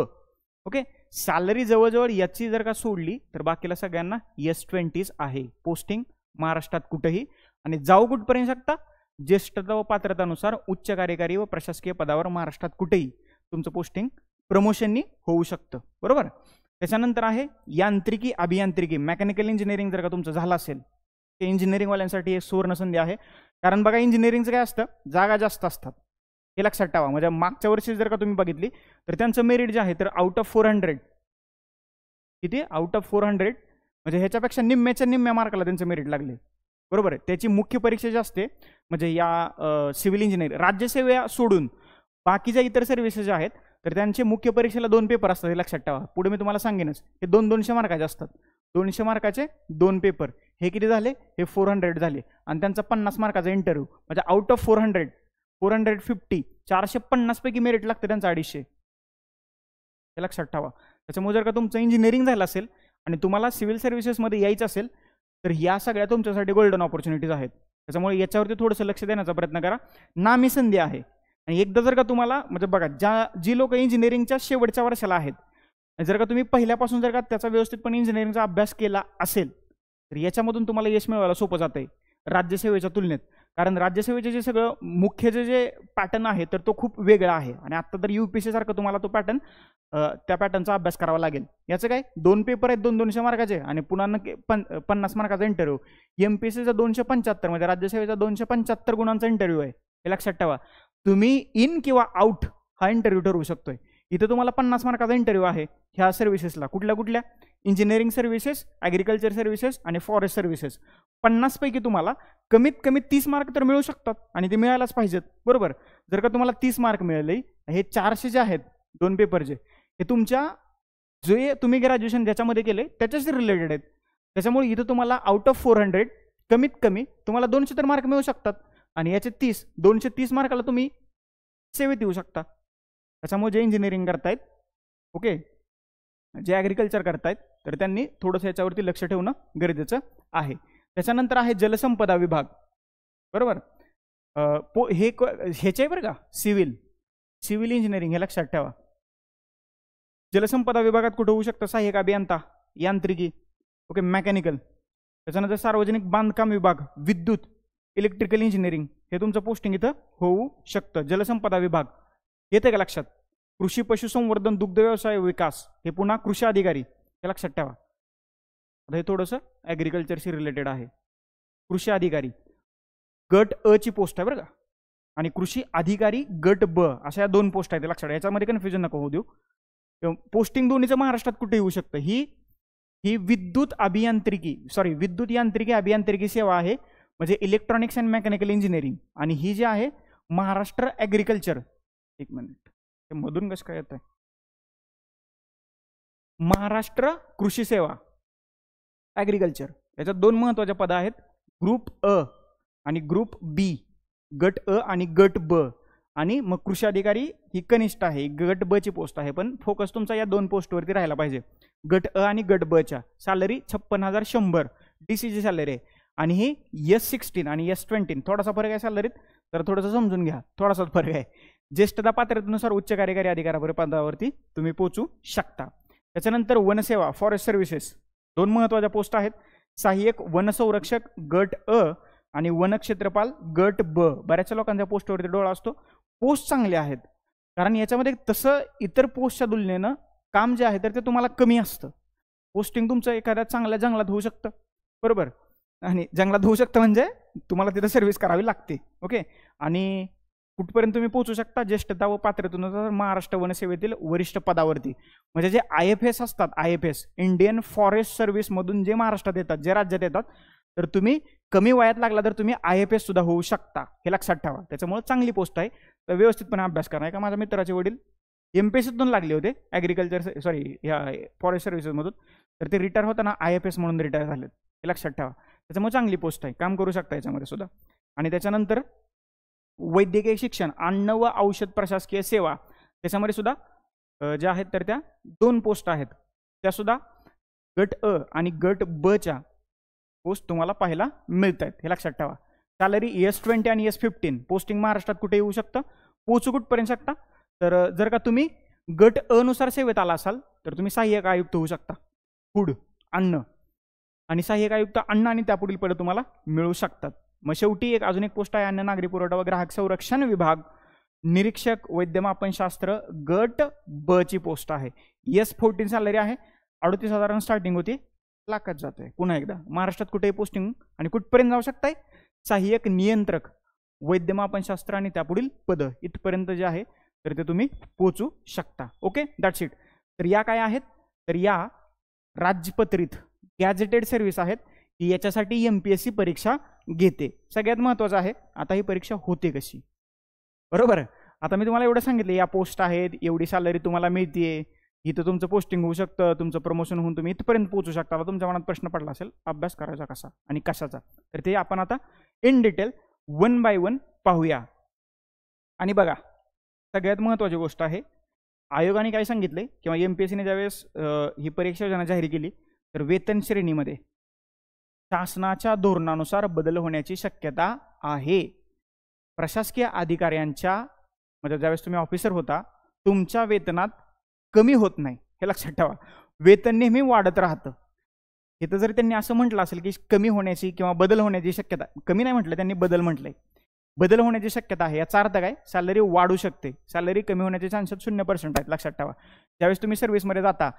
ओके, सॅलरी जवळजवळ याची जर का सोडली तर बाकीला सगळ्यांना S20 आहे. पोस्टिंग महाराष्ट्रात कुठेही. आणि जाऊ कुठपर्यंत शकता, ज्येष्ठता व पात्रतानुसार उच्च कार्यकारी व प्रशासकीय पदावर महाराष्ट्रात कुठेही तुमचं पोस्टिंग प्रमोशननी होऊ शकतं, बरोबर. त्याच्यानंतर आहे यांत्रिकी अभियांत्रिकी, मेकॅनिकल इंजिनिअरिंग जर का तुमचं झालं असेल ते इंजिनिअरिंगवाल्यांसाठी एक सुवर्ण संधी आहे. कारण बघा इंजिनिअरिंगचं काय असतं, जागा जास्त असतात, हे लक्षात ठेवा. म्हणजे मागच्या वर्षी जर का तुम्ही बघितली तर त्यांचं मेरिट जे आहे तर आउट ऑफ 400, किती, आउट ऑफ 400 म्हणजे ह्याच्यापेक्षा निम्म्याच्या निम्म्या मार्काला त्यांचं मेरिट लागले, बरोबर. त्याची मुख्य परीक्षा जी असते म्हणजे या सिव्हिल इंजिनिअरिंग राज्यसेवा सोडून बाकीच्या इतर सर्व्हिसेस ज्या आहेत तर त्यांचे मुख्य परीक्षेला 2 पेपर असतात, हे लक्षात ठेवा. पुढे मी तुम्हाला सांगेनच, हे 200 मार्काचे असतात. 200 मार्काचे 2 पेपर. हे किती झाले, हे 400 झाले आणि त्यांचा 50 मार्काचा इंटरव्ह्यू म्हणजे आउट ऑफ 400 450 450 पैकी मेरिट लागतं त्यांचं 250. हे लक्षात ठेवा. त्याच्यामुळे जर का तुमचं इंजिनिअरिंग झालं असेल आणि तुम्हाला सिव्हिल सर्व्हिसेसमध्ये यायचं असेल तर या सगळ्या तुमच्यासाठी गोल्डन ऑपॉर्च्युनिटीज आहेत. त्याच्यामुळे याच्यावरती थोडंसं लक्ष देण्याचा प्रयत्न करा. नामी संधी आहे. आणि एकदा जर का तुम्हाला म्हणजे बघा जी लोक इंजिनिअरिंगच्या शेवटच्या वर्षाला आहेत, जर का तुम्ही पहिल्यापासून जर का त्याचा व्यवस्थितपणे इंजिनिअरिंगचा अभ्यास केला असेल तर याच्यामधून तुम्हाला यश मिळवायला सोपं जातंय राज्यसेवेच्या तुलनेत. कारण राज्यसेवेचे जे सगळं मुख्य जे पॅटर्न आहे तर तो खूप वेगळा आहे आणि आता तर UPSC सारखं तुम्हाला तो पॅटर्न त्या पॅटर्नचा अभ्यास करावा लागेल. याचं काय 2 पेपर आहेत 200 मार्काचे आणि पुन्हा 50 मार्काचा इंटरव्ह्यू. MPSCचा 275 म्हणजे राज्यसेवेचा 275 गुणांचा इंटरव्ह्यू आहे. हे लक्षात ठेवा. तुम्ही इन किंवा आउट हा इंटरव्ह्यू ठरवू शकतोय. इथं तुम्हाला 50 मार्काचा इंटरव्ह्यू आहे ह्या सर्व्हिसेसला. कुठल्या इंजिनिअरिंग सर्व्हिसेस, ॲग्रिकल्चर सर्व्हिसेस आणि फॉरेस्ट सर्व्हिसेस. 50 पैकी तुम्हाला कमीत कमी 30 मार्क तर मिळू शकतात आणि ते मिळायलाच पाहिजेत. बरोबर. जर का तुम्हाला 30 मार्क मिळाले, हे 400 जे आहेत 2 पेपरचे हे तुमच्या जे तुम्ही ग्रॅज्युएशन ज्याच्यामध्ये केले त्याच्याशी रिलेटेड आहेत. त्याच्यामुळे इथं तुम्हाला आउट ऑफ 400 कमीत कमी तुम्हाला 200 तर मार्क मिळू शकतात आणि याचे 230 मार्काला तुम्ही सेवेत येऊ शकता. त्याच्यामुळे जे इंजिनिअरिंग करतायत, ओके, जे ॲग्रिकल्चर करतायत तर त्यांनी थोडंसं याच्यावरती लक्ष ठेवणं गरजेचं आहे. त्याच्यानंतर आहे जलसंपदा विभाग. बरोबर. ह्याचे बरं का सिव्हिल इंजिनिअरिंग हे लक्षात ठेवा. जलसंपदा विभागात कुठं होऊ शकतं, सहाय्यक अभियंता, यांत्रिकी, ओके, मेकॅनिकल. त्याच्यानंतर सार्वजनिक बांधकाम विभाग, विद्युत, इलेक्ट्रिकल इंजिनिअरिंग हे तुमचं पोस्टिंग इथं होऊ शकतं. जलसंपदा विभाग येते का लक्षात. कृषी पशुसंवर्धन दुग्ध व्यवसाय विकास हे पुन्हा कृषी अधिकारी हे लक्षात ठेवा. हे थोडंसं ॲग्रिकल्चरशी रिलेटेड आहे. कृषी अधिकारी गट अ ची पोस्ट आहे बरं का आणि कृषी अधिकारी गट ब अशा 2 पोस्ट आहेत लक्षात. याच्यामध्ये कन्फ्युजन नको होऊ देऊ. पोस्टिंग दोन्हीचं महाराष्ट्रात कुठे येऊ शकतं. ही विद्युत यांत्रिकी अभियांत्रिकी सेवा आहे म्हणजे इलेक्ट्रॉनिक्स अँड मेकॅनिकल इंजिनिअरिंग. आणि ही जी आहे महाराष्ट्र ॲग्रिकल्चर, एक मिनिट ते मधून कसं काय येत आहे, महाराष्ट्र कृषी सेवा ॲग्रिकल्चर. याच्यात 2 महत्त्वाच्या पदं आहेत, ग्रुप अ आणि ग्रुप बी. गट अ आणि गट ब. आणि मग कृषी अधिकारी ही कनिष्ठ आहे, गट ब ची पोस्ट आहे. पण फोकस तुमचा या 2 पोस्टवरती राहायला पाहिजे. गट अ आणि गट ब च्या सॅलरी 56,100 DCची सॅलरी आहे. आणि ही S16 आणि S20 थोडासा फरक आहे सॅलरीत, तर थोडंसं समजून घ्या, थोडासाच फरक आहे. ज्येष्ठता पात्रतेनुसार उच्च कार्यकारी अधिकाऱ्यापर्यंत पदावरती तुम्ही पोहोचू शकता. त्याच्यानंतर वनसेवा, फॉरेस्ट सर्व्हिसेस 2 महत्त्वाच्या पोस्ट आहेत. सहाय्यक वनसंरक्षक गट अ आणि वनक्षेत्रपाल गट ब. बऱ्याचशा लोकांच्या पोस्टवरती डोळा असतो. पोस्ट चांगले आहेत कारण याच्यामध्ये तसं इतर पोस्टच्या तुलनेनं काम जे आहे तर ते तुम्हाला कमी असतं. पोस्टिंग तुमचं एखाद्या चांगल्या जंगलात होऊ शकतं. बरोबर. आणि जंगलात होऊ शकतं म्हणजे तुम्हाला तिथं सर्व्हिस करावी लागते. ओके. आणि कुठपर्यंत तुम्ही पोहोचू शकता, ज्येष्ठता व पात्रतेनुसार महाराष्ट्र वनसेवेतील वरिष्ठ पदावरती. म्हणजे जे IFS असतात, IFS इंडियन फॉरेस्ट सर्व्हिस मधून जे महाराष्ट्रात येतात, जे राज्यात येतात, तर तुम्ही कमी वयात लागला तर तुम्ही IFS सुद्धा होऊ शकता. हे लक्षात ठेवा. त्याच्यामुळे चांगली पोस्ट आहे, तर व्यवस्थितपणे अभ्यास करा. का माझ्या मित्राचे वडील MPSCतून लागले होते ॲग्रिकल्चर ह्या फॉरेस्ट सर्व्हिसेसमधून, तर ते रिटायर होताना IFS म्हणून रिटायर झालेत. हे लक्षात ठेवा. त्याच्यामुळे चांगली पोस्ट आहे, काम करू शकता याच्यामध्ये सुद्धा. आणि त्याच्यानंतर वैद्यकीय शिक्षण, अन्न व औषध प्रशासकीय सेवा, त्याच्यामध्ये सुद्धा ज्या आहेत तर त्या 2 पोस्ट आहेत. त्या सुद्धा गट अ आणि गट ब च्या पोस्ट तुम्हाला पाहायला मिळत आहेत. हे लक्षात ठेवा. सॅलरी S20 आणि S15. पोस्टिंग महाराष्ट्रात कुठे येऊ शकतं, पोहोचू कुठपर्यंत शकता, तर जर का तुम्ही गट अ नुसार सेवेत आला असाल तर तुम्ही सहाय्यक आयुक्त होऊ शकता, फूड, अन्न, आणि सहाय्यक आयुक्त अन्न आणि त्यापुढील पदे तुम्हाला मिळू शकतात. मग शेवटी अजून एक पोस्ट आहे, अन्न नागरी पुरवठा व ग्राहक संरक्षण विभाग, निरीक्षक वैद्यमापनशास्त्र गट ब ची पोस्ट आहे. S14 सॅलरी आहे, 38,000 स्टार्टिंग होती, लाखात जाते. पुन्हा एकदा महाराष्ट्रात कुठेही पोस्टिंग आणि कुठपर्यंत जाऊ शकताय, सहाय्यक नियंत्रक वैद्यमापनशास्त्र आणि त्यापुढील पद इथपर्यंत जे आहे तर ते तुम्ही पोहोचू शकता. Okay, that's it. तर या काय आहेत, तर या राज्यपत्रित गॅजेटेड सर्व्हिस आहेत की याच्यासाठी MPSC परीक्षा घेते. सगळ्यात महत्त्वाचं आहे आता ही परीक्षा होते कशी. बरोबर. आता मी तुम्हाला एवढं सांगितलं, या पोस्ट आहेत, एवढी सॅलरी तुम्हाला मिळते, इथं तुमचं पोस्टिंग होऊ शकतं, तुमचं प्रमोशन होऊन तुम्ही इथपर्यंत पोहोचू शकता. आता तुमच्या मनात प्रश्न पडला असेल अभ्यास करायचा कसा आणि कशाचा, तर ते आपण आता इन डिटेल 1 बाय 1 पाहूया. आणि बघा, सगळ्यात महत्त्वाची गोष्ट आहे, आयोगाने काय सांगितले किंवा MPSCने ज्यावेळेस ही परीक्षा योजना जाहीर केली तर वेतन श्रेणीमध्ये शासनाच्या धोरणानुसार बदल होण्याची शक्यता आहे. प्रशासकीय अधिकाऱ्यांच्या म्हणजे ज्यावेळेस तुम्ही ऑफिसर होता तुमच्या वेतनात कमी होत नाही, हे लक्षात ठेवा. वेतन नेहमी वाढत राहतं. इथं जर त्यांनी असं म्हटलं असेल की कमी होण्याची किंवा बदल होण्याची शक्यता, कमी नाही म्हटलं त्यांनी, बदल म्हटलंय, बदल होण्याची शक्यता आहे, याचा अर्थ काय, सॅलरी वाढू शकते. सॅलरी कमी होण्याचे चान्सेस 0% आहेत, लक्षात ठेवा. ज्यावेळेस तुम्ही सर्व्हिसमध्ये जाता,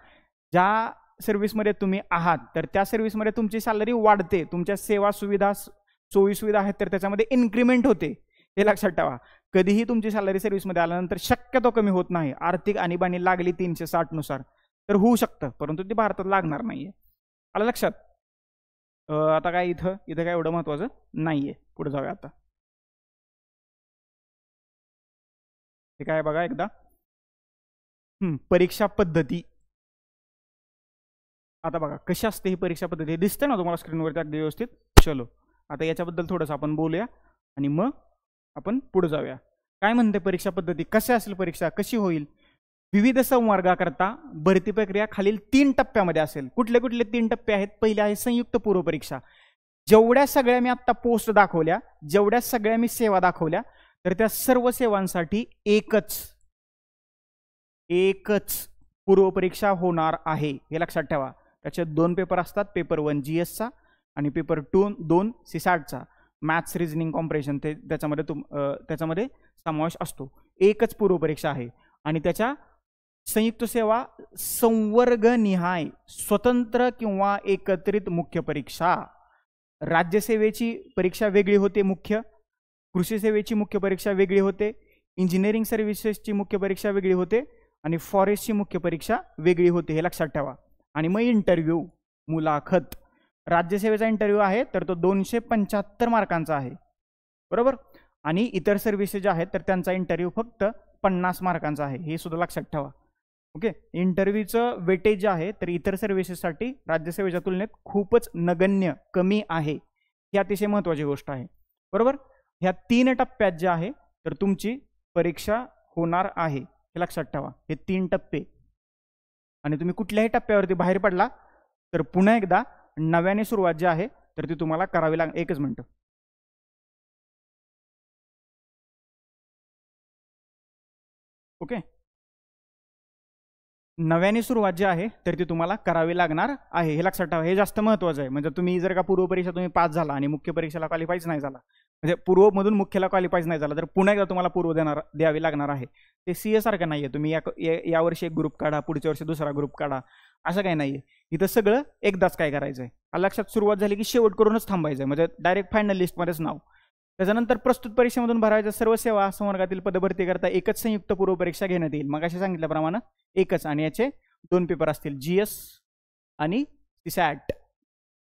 ज्या सर्व्हिसमध्ये तुम्ही आहात तर त्या सर्व्हिसमध्ये तुमची सॅलरी वाढते, तुमच्या सेवा सुविधा सोयी सुविधा आहेत तर त्याच्यामध्ये इन्क्रीमेंट होते, हे लक्षात ठेवा. कधीही तुमची सॅलरी सर्व्हिसमध्ये आल्यानंतर शक्यतो कमी होत नाही. आर्थिक आणीबाणी लागली 360 नुसार तर होऊ शकतं, परंतु ती भारतात लागणार नाहीये. आलं लक्षात. आता काय इथं काय एवढं महत्वाचं नाहीये. पुढे जाऊया आता. हे काय बघा एकदा, परीक्षा पद्धती. आता बघा कशी असते ही परीक्षा पद्धती, दिसते ना तुम्हाला स्क्रीनवरती अगदी व्यवस्थित. चलो आता याच्याबद्दल थोडंसं आपण बोलूया आणि मग आपण पुढे जाऊया. काय म्हणते परीक्षा पद्धती, कशी असेल परीक्षा, कशी होईल. विविध संवर्गाकरता भरती प्रक्रिया खालील 3 टप्प्यामध्ये असेल. कुठले कुठले 3 टप्पे आहेत. पहिले आहे संयुक्त पूर्व परीक्षा. जेवढ्या सगळ्या मी आता पोस्ट दाखवल्या, जेवढ्या सगळ्या मी सेवा दाखवल्या, तर त्या सर्व सेवांसाठी एकच पूर्व परीक्षा होणार आहे, हे लक्षात ठेवा. त्याचे 2 पेपर असतात, पेपर 1 GSचा आणि पेपर 2 CSATचा. मॅथ्स, रिजनिंग, कॉम्प्रेशन त्याच्यामध्ये समावेश असतो. एकच पूर्व परीक्षा आहे आणि त्याच्या संयुक्त सेवा संवर्गनिहाय स्वतंत्र किंवा एकत्रित मुख्य परीक्षा. राज्यसेवेची परीक्षा वेगळी होते मुख्य, कृषी सेवेची मुख्य परीक्षा वेगळी होते, इंजिनिअरिंग सर्व्हिसेसची मुख्य परीक्षा वेगळी होते आणि फॉरेस्टची मुख्य परीक्षा वेगळी होते, हे लक्षात ठेवा. आणि मग इंटरव्ह्यू, मुलाखत. राज्यसेवेचा इंटरव्ह्यू आहे तर तो 275 मार्कांचा आहे, बरोबर. आणि इतर सर्व्हिसेस ज्या आहेत तर त्यांचा इंटरव्ह्यू फक्त 50 मार्कांचा आहे, हे सुद्धा लक्षात ठेवा. ओके. इंटरव्ह्यूचं वेटेज जे आहे तर इतर सर्व्हिसेससाठी राज्यसेवेच्या तुलनेत खूपच नगण्य कमी आहे, ही अतिशय महत्त्वाची गोष्ट आहे, बरोबर. ह्या 3 टप्प्यात जे आहे तर तुमची परीक्षा होणार आहे, हे लक्षात ठेवा. हे 3 टप्पे. आणि तुम्ही कुठल्याही टप्प्यावरती बाहेर पडला तर पुन्हा एकदा नव्याने सुरुवात जी आहे तर ती तुम्हाला करावी लागेल. एकच मिनिट. ओके. नव्याने सुरुवात जी आहे तर ती तुम्हाला करावी लागणार आहे, हे लक्षात ठेवा. हे जास्त महत्त्वाचं आहे. म्हणजे तुम्ही जर का पूर्व परीक्षा तुम्ही पास झाला आणि मुख्य परीक्षेला क्वालिफाईच नाही झाला, म्हणजे पूर्वमधून मुख्यला क्वालिफाईज नाही झाला, तर पुन्हा एकदा तुम्हाला पूर्व द्यावी लागणार आहे. ते CA सारखं नाहीये, तुम्ही या वर्षी एक ग्रुप काढा, पुढच्या वर्षी दुसरा ग्रुप काढा, असं काही नाहीये. इथं सगळं एकदाच काय करायचंय, लक्षात सुरुवात झाली की शेवट करूनच थांबायचंय, म्हणजे डायरेक्ट फायनल लिस्टमध्येच नाव. त्याच्यानंतर प्रस्तुत परीक्षेमधून भरायच्या सर्व सेवा संवर्गातील पदभरती करता एकच संयुक्त पूर्व परीक्षा घेण्यात येईल. मग असे सांगितल्याप्रमाणे एकच, आणि याचे 2 पेपर असतील, GS आणि CSAT,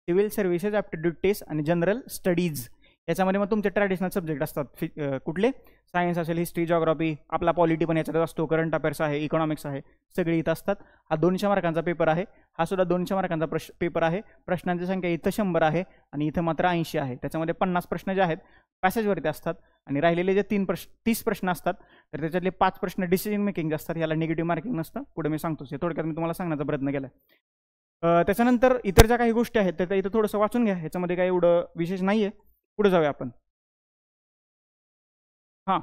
civil services aptitude test आणि जनरल स्टडीज. याच्यामध्ये मग तुमचे ट्रॅडिशनल सब्जेक्ट असतात. कुठले, सायन्स असेल, हिस्ट्री, जिओग्राफी, आपला पॉलिटी पण याच्यात असतो, करंट अफेअर्स आहे, इकॉनॉमिक्स आहे, सगळे इथं असतात. हा 200 मार्कांचा पेपर आहे. हा सुद्धा 200 मार्कांचा पेपर आहे. प्रश्नांची संख्या इथं 100 आहे आणि इथं मात्र 80 आहे. त्याच्यामध्ये 50 प्रश्न जे आहेत पॅसेजवरती असतात आणि राहिलेले जे 30 प्रश्न असतात तर त्याच्यातले 5 प्रश्न डिसिजन मेकिंग असतात. याला निगेटिव्ह मार्किंग नसतं. पुढे मी सांगतोच, हे थोडक्यात मी तुम्हाला सांगण्याचा प्रयत्न केला. त्याच्यानंतर इतर ज्या काही गोष्टी आहेत त्या इथं थोडंसं वाचून घ्या, ह्याच्यामध्ये काही एवढं विशेष नाहीये. पुढे जाऊया आपण. हां,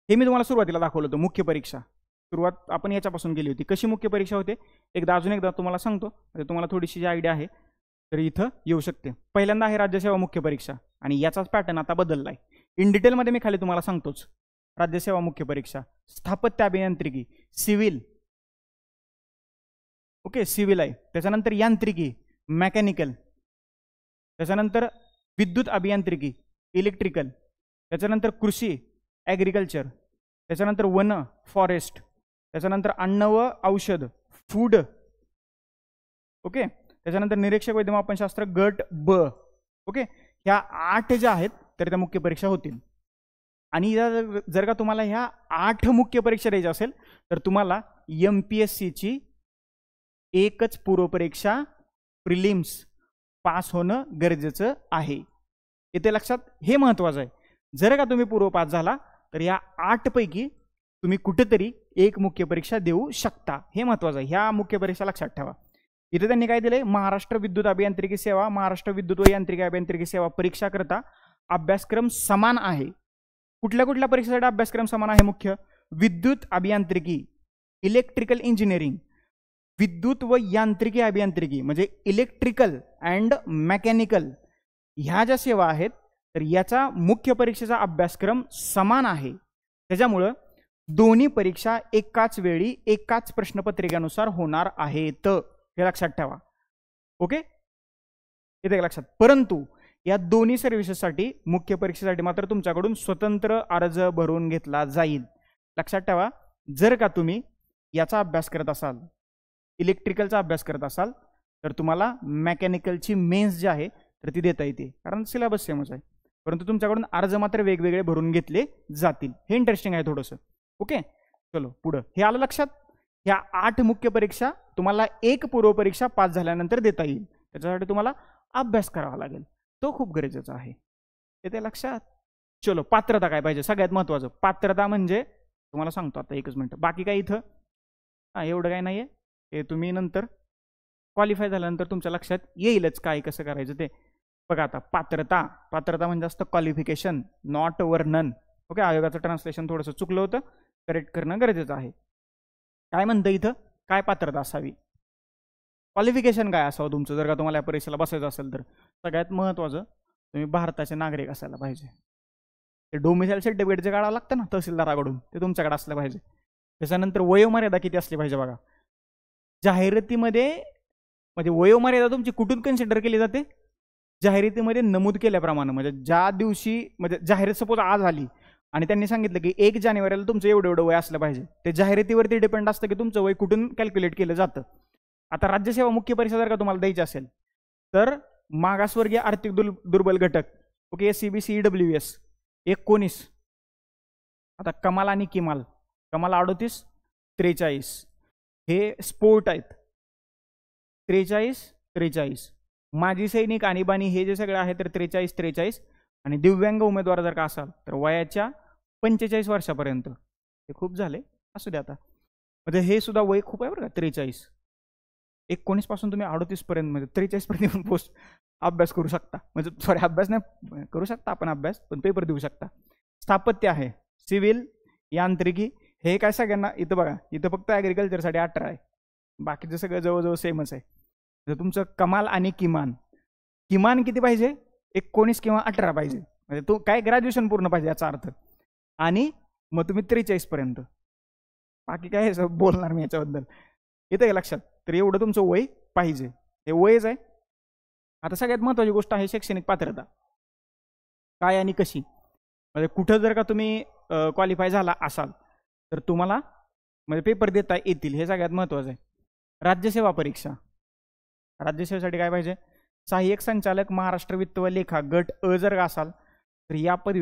हे मी तुम्हाला सुरुवातीला दाखवलं होतं, मुख्य परीक्षा. सुरुवात आपण याच्यापासून केली होती. कशी मुख्य परीक्षा होते अजून एकदा तुम्हाला सांगतो, म्हणजे तुम्हाला थोडीशी जी आयडिया आहे तर इथं येऊ शकते. पहिल्यांदा आहे राज्यसेवा मुख्य परीक्षा आणि याचाच पॅटर्न आता बदलला आहे. इन डिटेलमध्ये मी खाली तुम्हाला सांगतोच. राज्यसेवा मुख्य परीक्षा, स्थापत्य अभियांत्रिकी, सिव्हिल, ओके, सिव्हिल आहे. त्याच्यानंतर यांत्रिकी, मेकॅनिकल, त्याच्यानंतर विद्युत अभियांत्रिकी, इलेक्ट्रिकल, त्याच्यानंतर कृषी, ॲग्रिकल्चर, त्याच्यानंतर वन, फॉरेस्ट, त्याच्यानंतर अन्न व औषध, फूड, ओके, त्याच्यानंतर निरीक्षक वैद्यमापनशास्त्र गट ब. ओके, ह्या 8 ज्या आहेत तर त्या मुख्य परीक्षा होतील. आणि जर का तुम्हाला ह्या 8 मुख्य परीक्षा द्यायच्या असेल तर तुम्हाला MPSCची एकच पूर्वपरीक्षा प्रिलिम्स पास होणं गरजेचं आहे. इथे लक्षात, हे महत्वाचं आहे. जर का तुम्ही पूर्व पास झाला तर या 8 पैकी तुम्ही कुठेतरी एक मुख्य परीक्षा देऊ शकता. हे महत्वाचं आहे. ह्या मुख्य परीक्षा लक्षात ठेवा. इथे त्यांनी काय दिलंय, महाराष्ट्र विद्युत अभियांत्रिकी सेवा, महाराष्ट्र विद्युत व यांत्रिकी अभियांत्रिकी सेवा परीक्षा करता अभ्यासक्रम समान आहे. कुठल्या कुठल्या परीक्षेसाठी अभ्यासक्रम समान आहे? मुख्य विद्युत अभियांत्रिकी, इलेक्ट्रिकल इंजिनिअरिंग, विद्युत व यांत्रिकी अभियांत्रिकी म्हणजे इलेक्ट्रिकल अँड मेकॅनिकल, ह्या ज्या सेवा आहेत तर याचा मुख्य परीक्षेचा अभ्यासक्रम समान आहे. त्याच्यामुळं दोन्ही परीक्षा एकाच वेळी एकाच प्रश्नपत्रिकेनुसार होणार आहेत, हे लक्षात ठेवा. ओके, इथे लक्षात. परंतु या दोन्ही सर्व्हिसेससाठी मुख्य परीक्षेसाठी मात्र तुमच्याकडून स्वतंत्र अर्ज भरून घेतला जाईल. लक्षात ठेवा, जर का तुम्ही याचा अभ्यास करत असाल, इलेक्ट्रिकलचा अभ्यास करत असाल, तर तुम्हाला मेकॅनिकलची मेन्स जी आहे तर ती देता येते, कारण सिलेबस सेमच आहे. परंतु तुमच्याकडून अर्ज मात्र वेगवेगळे भरून घेतले जातील. हे इंटरेस्टिंग आहे थोडंसं. ओके, चलो पुढं. हे आलं लक्षात. ह्या 8 मुख्य परीक्षा तुम्हाला एक पूर्व परीक्षा पास झाल्यानंतर देता येईल. त्याच्यासाठी तुम्हाला अभ्यास करावा लागेल, तो खूप गरजेचा आहे. येते लक्षात. चलो, पात्रता काय पाहिजे? सगळ्यात महत्वाचं पात्रता म्हणजे तुम्हाला सांगतो आता, एकच मिनिट. बाकी काय इथं एवढं काय नाहीये, हे तुम्ही नंतर क्वालिफाय झाल्यानंतर तुमच्या लक्षात येईलच काय कसं करायचं ते. बघा आता, पात्रता म्हणजे असतं क्वालिफिकेशन, नॉट वर्णन. ओके, आयोगाचं ट्रान्सलेशन थोडंसं चुकलं होतं, करेक्ट करणं गरजेचं आहे. काय म्हणतं इथं, काय पात्रता असावी, क्वालिफिकेशन काय असावं तुमचं जर का तुम्हाला या परीक्षेला बसायचं असेल तर? सगळ्यात महत्त्वाचं, तुम्ही भारताचे नागरिक असायला पाहिजे. ते डोमिसाईल सर्टिफिकेट जे काढावं लागतं ना तहसीलदाराकडून, ते तुमच्याकडे असलं पाहिजे. त्याच्यानंतर वयोमर्यादा किती असली पाहिजे? बघा, जाहिरातीमध्ये म्हणजे वयोमर्यादा तुमची कुठून कन्सिडर केली जाते? जाहिरातीमध्ये नमूद केल्याप्रमाणे, म्हणजे ज्या दिवशी म्हणजे जाहिरात सपोज आज आली आणि त्यांनी सांगितलं की 1 जानेवारीला तुमचं एवढं एवढं वय असलं पाहिजे, ते जाहिरातीवरती डिपेंड असतं की तुमचं वय कुठून कॅल्क्युलेट केलं जातं. आता राज्यसेवा मुख्य परीक्षा जर का तुम्हाला द्यायची असेल तर मागासवर्गीय आर्थिक दुर्बल घटक, ओके, SCB CEWS 19. आता कमाल आणि किमाल, कमाल 38, 43 हे स्पोर्ट आहेत, 43. माजी सैनिक, आणीबाणी हे जे सगळे आहे तर 43. आणि दिव्यांग उमेदवार जर का असाल तर वयाच्या 45 वर्षापर्यंत. हे खूप झाले, असू द्या आता. म्हणजे हे सुद्धा वय खूप आहे बरं का. 43, 19 पासून तुम्ही 38 पर्यंत म्हणजे 43 पर्यंत येऊन पोस्ट अभ्यास करू शकता. म्हणजे सॉरी, अभ्यास नाही करू शकता आपण अभ्यास, पण पेपर देऊ शकता. स्थापत्य आहे, सिव्हिल, यांत्रिकी, हे काय सगळ्यांना इथं बघा, इथं फक्त ॲग्रिकल्चरसाठी 18 आहे, बाकीचं सगळं जवळजवळ सेमच आहे. म्हणजे तुमचं कमाल आणि किमान किती पाहिजे? 19 किंवा 18 पाहिजे. म्हणजे तो काय ग्रॅज्युएशन पूर्ण पाहिजे याचा अर्थ. आणि मग तुम्ही 43 पर्यंत. बाकी काय बोलणार मी याच्याबद्दल, येतं का लक्षात? तर एवढं तुमचं वय पाहिजे, हे वयच आहे. आता सगळ्यात महत्त्वाची गोष्ट आहे शैक्षणिक पात्रता, काय आणि कशी. म्हणजे कुठं जर का तुम्ही क्वालिफाय झाला असाल तर तुम्हाला म्हणजे पेपर देता येतील, हे सगळ्यात महत्त्वाचं आहे. राज्यसेवा परीक्षा, राज्यसेवेसाठी काय पाहिजे? सहाय्यक संचालक महाराष्ट्र वित्त व लेखा गट अ जर का असाल तर या पदवी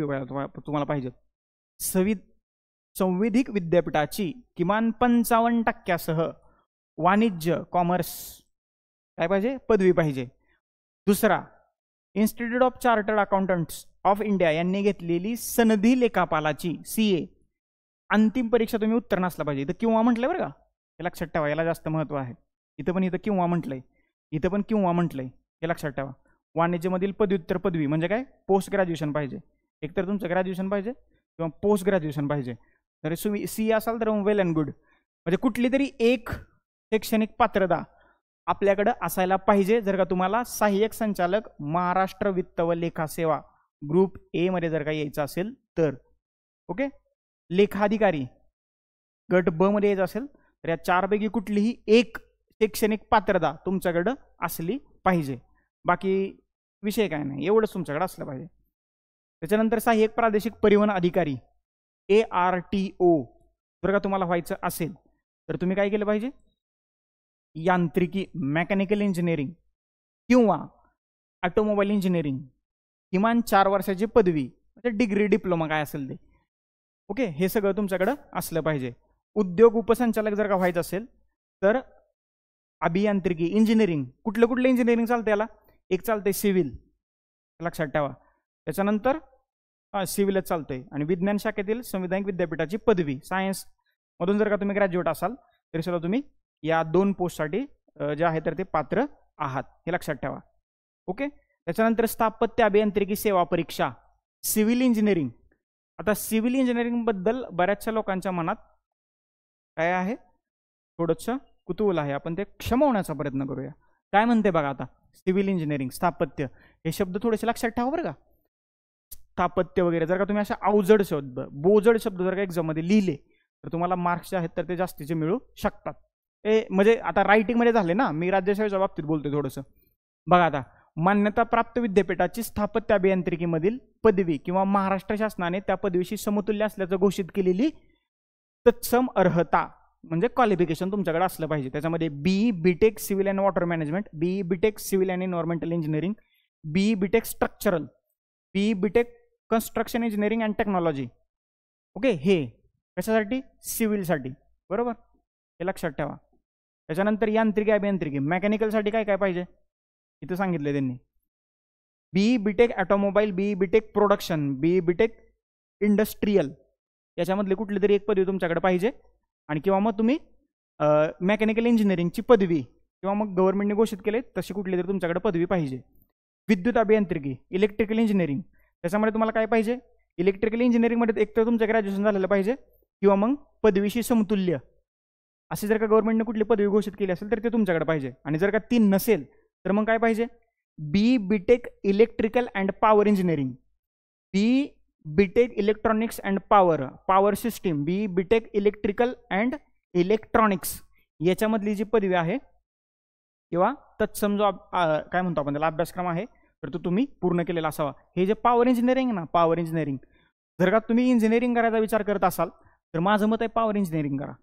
तुम्हाला पाहिजे. संविधिक विद्यापीठाची किमान 55% वाणिज्य कॉमर्स काय पाहिजे? पदवी पाहिजे. दुसरा, institute of chartered accountants of India यांनी घेतलेली सनदी लेखापालाची CA अंतिम परीक्षा तुम्ही उत्तीर्ण असला पाहिजे. इथं किंवा म्हटलंय बरं का, हे लक्षात ठेवा, याला जास्त महत्त्व आहे. इथं पण किंवा म्हटलंय, इथं पण किंवा म्हटलंय, हे लक्षात ठेवा. वाणिज्यमधील पदव्युत्तर पदवी म्हणजे काय? पोस्ट ग्रॅज्युएशन पाहिजे. एकतर तुमचं ग्रॅज्युएशन पाहिजे किंवा पोस्ट ग्रॅज्युएशन पाहिजे. जर तुम्ही CA असाल तर वेल अँड गुड. म्हणजे कुठली तरी एक शैक्षणिक पात्रता आपल्याकडं असायला पाहिजे जर का तुम्हाला सहाय्यक संचालक महाराष्ट्र वित्त व लेखा सेवा ग्रुप A मध्ये जर का यायचं असेल तर. ओके, लेखाधिकारी गट ब मध्ये यायचं असेल तर या 4 पैकी कुठलीही एक शैक्षणिक पात्रता तुमच्याकडं असली पाहिजे. बाकी विषय काय नाही, एवढंच तुमच्याकडे असलं पाहिजे. त्याच्यानंतर सहाय्यक प्रादेशिक परिवहन अधिकारी ARTO जर का तुम्हाला व्हायचं असेल तर तुम्ही काय केलं पाहिजे? यांत्रिकी मेकॅनिकल इंजिनिअरिंग किंवा ऑटोमोबाईल इंजिनिअरिंग किमान 4 वर्षाची पदवी म्हणजे डिग्री डिप्लोमा काय असेल ते. ओके, हे सगळं तुमच्याकडं असलं पाहिजे. उद्योग उपसंचालक जर का व्हायचं असेल तर अभियांत्रिकी, इंजिनिअरिंग, कुठलं कुठलं इंजिनिअरिंग चालतं याला? एक चालतंय सिव्हिल, लक्षात ठेवा. त्याच्यानंतर सिव्हिलच चालतंय. आणि विज्ञान शाखेतील संविधानिक विद्यापीठाची पदवी, सायन्स मधून जर का तुम्ही ग्रॅज्युएट असाल तरी सुद्धा तुम्ही या 2 पोस्टसाठी जे आहे तर ते पात्र आहात, हे लक्षात ठेवा. ओके. त्याच्यानंतर स्थापत्य अभियांत्रिकी सेवा परीक्षा, सिव्हिल इंजिनिअरिंग. आता सिव्हिल इंजिनिअरिंग बद्दल बऱ्याचशा लोकांच्या मनात काय आहे, थोडंसं कुतूहल आहे. आपण ते क्षमवण्याचा प्रयत्न करूया. काय म्हणते बघा आता, सिव्हिल इंजिनिअरिंग, स्थापत्य, हे शब्द थोडेसे लक्षात ठेवा बरं का. स्थापत्य वगैरे जर का तुम्ही अशा अवजड शब्द, बोजड शब्द जर का एक्झाममध्ये लिहिले तर तुम्हाला मार्क्स जे आहेत तर ते जास्तीचे मिळू शकतात. म्हणजे आता रायटिंगमध्ये झाले ना, मी राज्यसेवेच्या बाबतीत बोलतोय थोडंसं. बघा आता, मान्यताप्राप्त विद्यापीठाची स्थापत्य अभियांत्रिकीमधील पदवी किंवा महाराष्ट्र शासनाने त्या पदवीशी समतुल्य असल्याचं घोषित केलेली तत्सम अर्हता म्हणजे क्वालिफिकेशन तुमच्याकडे असलं पाहिजे. त्याच्यामध्ये BE BTech civil and water management, BE BTech civil and environmental engineering, BE BTech structural, BE BTech construction engineering and technology. Okay. हे कशासाठी? सिव्हिलसाठी, बरोबर, हे लक्षात ठेवा. त्याच्यानंतर यांत्रिकी अभियांत्रिकी, मेकॅनिकलसाठी काय काय पाहिजे इथं सांगितले त्यांनी. BE BTech automobile, BE BTech production, BE BTech industrial, याच्यामधली कुठली तरी एक पदवी तुमच्याकडे पाहिजे. आणि किंवा मग तुम्ही मेकॅनिकल इंजिनिअरिंगची पदवी किंवा मग गव्हर्नमेंटने घोषित केले तशी कुठली तरी तुमच्याकडे पदवी पाहिजे. विद्युत अभियांत्रिकी, इलेक्ट्रिकल इंजिनिअरिंग, त्याच्यामध्ये तुम्हाला काय पाहिजे? इलेक्ट्रिकल इंजिनिअरिंगमध्ये एक तर तुमचं ग्रॅज्युएशन झालेलं पाहिजे किंवा मग पदवीशी समतुल्य असे जर का गव्हर्नमेंटने कुठली पदवी घोषित केली असेल तर ते तुमच्याकडे पाहिजे. आणि जर का 3 नसेल तर मग काय पाहिजे? BE BTech electrical and power engineering, BE BTech electronics and power, power system, BE BTech electrical and electronics, याच्यामधली जी पदवी आहे किंवा तत्सम जो काय म्हणतो आपण त्याला अभ्यासक्रम आहे तर तो तुम्ही पूर्ण केलेला असावा. हे जे पॉवर इंजिनिअरिंग ना, पॉवर इंजिनिअरिंग, जर का तुम्ही इंजिनिअरिंग करायचा विचार करत असाल तर माझं मत आहे पॉवर इंजिनिअरिंग करा.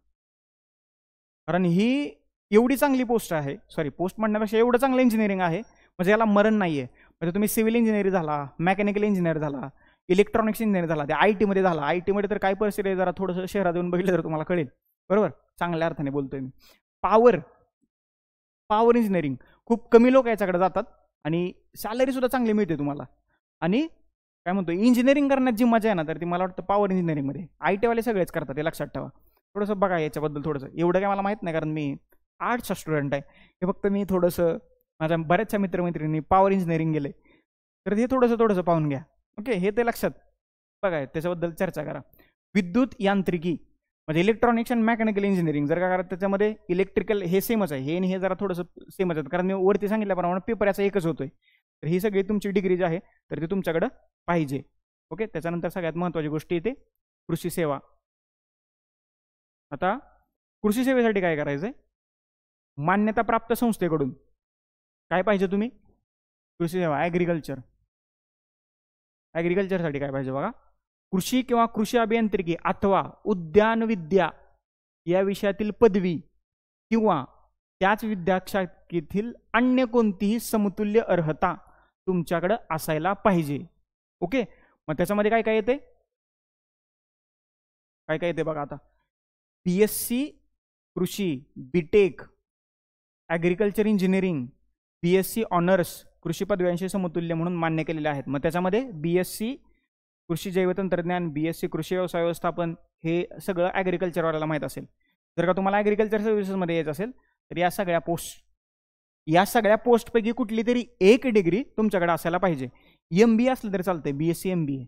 कारण ही एवढी चांगली पोस्ट आहे, सॉरी पोस्ट म्हणण्यापेक्षा एवढं चांगलं इंजिनिअरिंग आहे म्हणजे याला मरण नाहीये. म्हणजे तुम्ही सिव्हिल इंजिनिअरिंग झाला, मेकॅनिकल इंजिनिअर झाला, इलेक्ट्रॉनिक्स इंजिनिअर झाला, ते IT मध्ये झाला. IT मध्ये तर काय परिस्थिती आहे जरा थोडंसं शहरात येऊन बघितलं तर तुम्हाला कळेल, बरोबर, चांगल्या अर्थाने बोलतोय मी. पॉवर इंजिनिअरिंग खूप कमी लोक याच्याकडे जातात आणि सॅलरी सुद्धा चांगली मिळते तुम्हाला. आणि काय म्हणतो इंजिनिअरिंग करण्यात जी मजा आहे ना तर ती मला वाटतं पॉवर इंजिनिअरिंगमध्ये. IT वाले सगळेच करतात, हे लक्षात ठेवा. थोडंसं बघा याच्याबद्दल थोडंसं, एवढं काय मला माहित नाही कारण मी आर्ट्सचा स्टुडंट आहे. हे फक्त मी थोडंसं, माझ्या बऱ्याचशा मित्रमैत्रिणी पॉवर इंजिनिअरिंग गेले तर हे थोडंसं पाहून घ्या. ओके. हे ते लक्षात बघा, त्याच्याबद्दल चर्चा करा. विद्युत यांत्रिकी म्हणजे इलेक्ट्रॉनिक्स अँड मेकॅनिकल इंजिनिअरिंग, जर का कारण त्याच्यामध्ये इलेक्ट्रिकल हे सेमच आहे, हे आणि हे जरा थोडंसं सेमच आहे कारण मी वरती सांगितल्याप्रमाणे पेपर याचा एकच होतोय. तर ही सगळी तुमची डिग्री जी आहे तर ती तुमच्याकडे पाहिजे. ओके. त्याच्यानंतर सगळ्यात महत्त्वाची गोष्ट येते कृषी सेवा. आता कृषी सेवेसाठी काय करायचंय? मान्यताप्राप्त संस्थेकडून काय पाहिजे तुम्ही? कृषी सेवा, ॲग्रिकल्चरसाठी काय पाहिजे बघा? कृषी किंवा कृषी अभियांत्रिकी अथवा उद्यान विद्या या विषयातील पदवी किंवा त्याच विद्याशाखेतील अन्य कोणतीही समतुल्य अर्हता तुमच्याकडे असायला पाहिजे. ओके. मग त्याच्यामध्ये काय काय येते? काय काय येते बघा आता. BSc कृषी, BTech agriculture engineering, BSc honours कृषी पदव्यांशी समतुल्य म्हणून मान्य केलेले आहेत. मग त्याच्यामध्ये BSc कृषी जैवतंत्रज्ञान, BSc कृषी व्यवसाय व्यवस्थापन, हे सगळं ॲग्रिकल्चरवाल्याला माहीत असेल. जर का तुम्हाला ॲग्रिकल्चर सर्व्हिसेसमध्ये यायचं असेल तर या सगळ्या पोस्टपैकी कुठली तरी एक डिग्री तुमच्याकडे असायला पाहिजे. MBA असलं तरी चालतंय, BSc MBA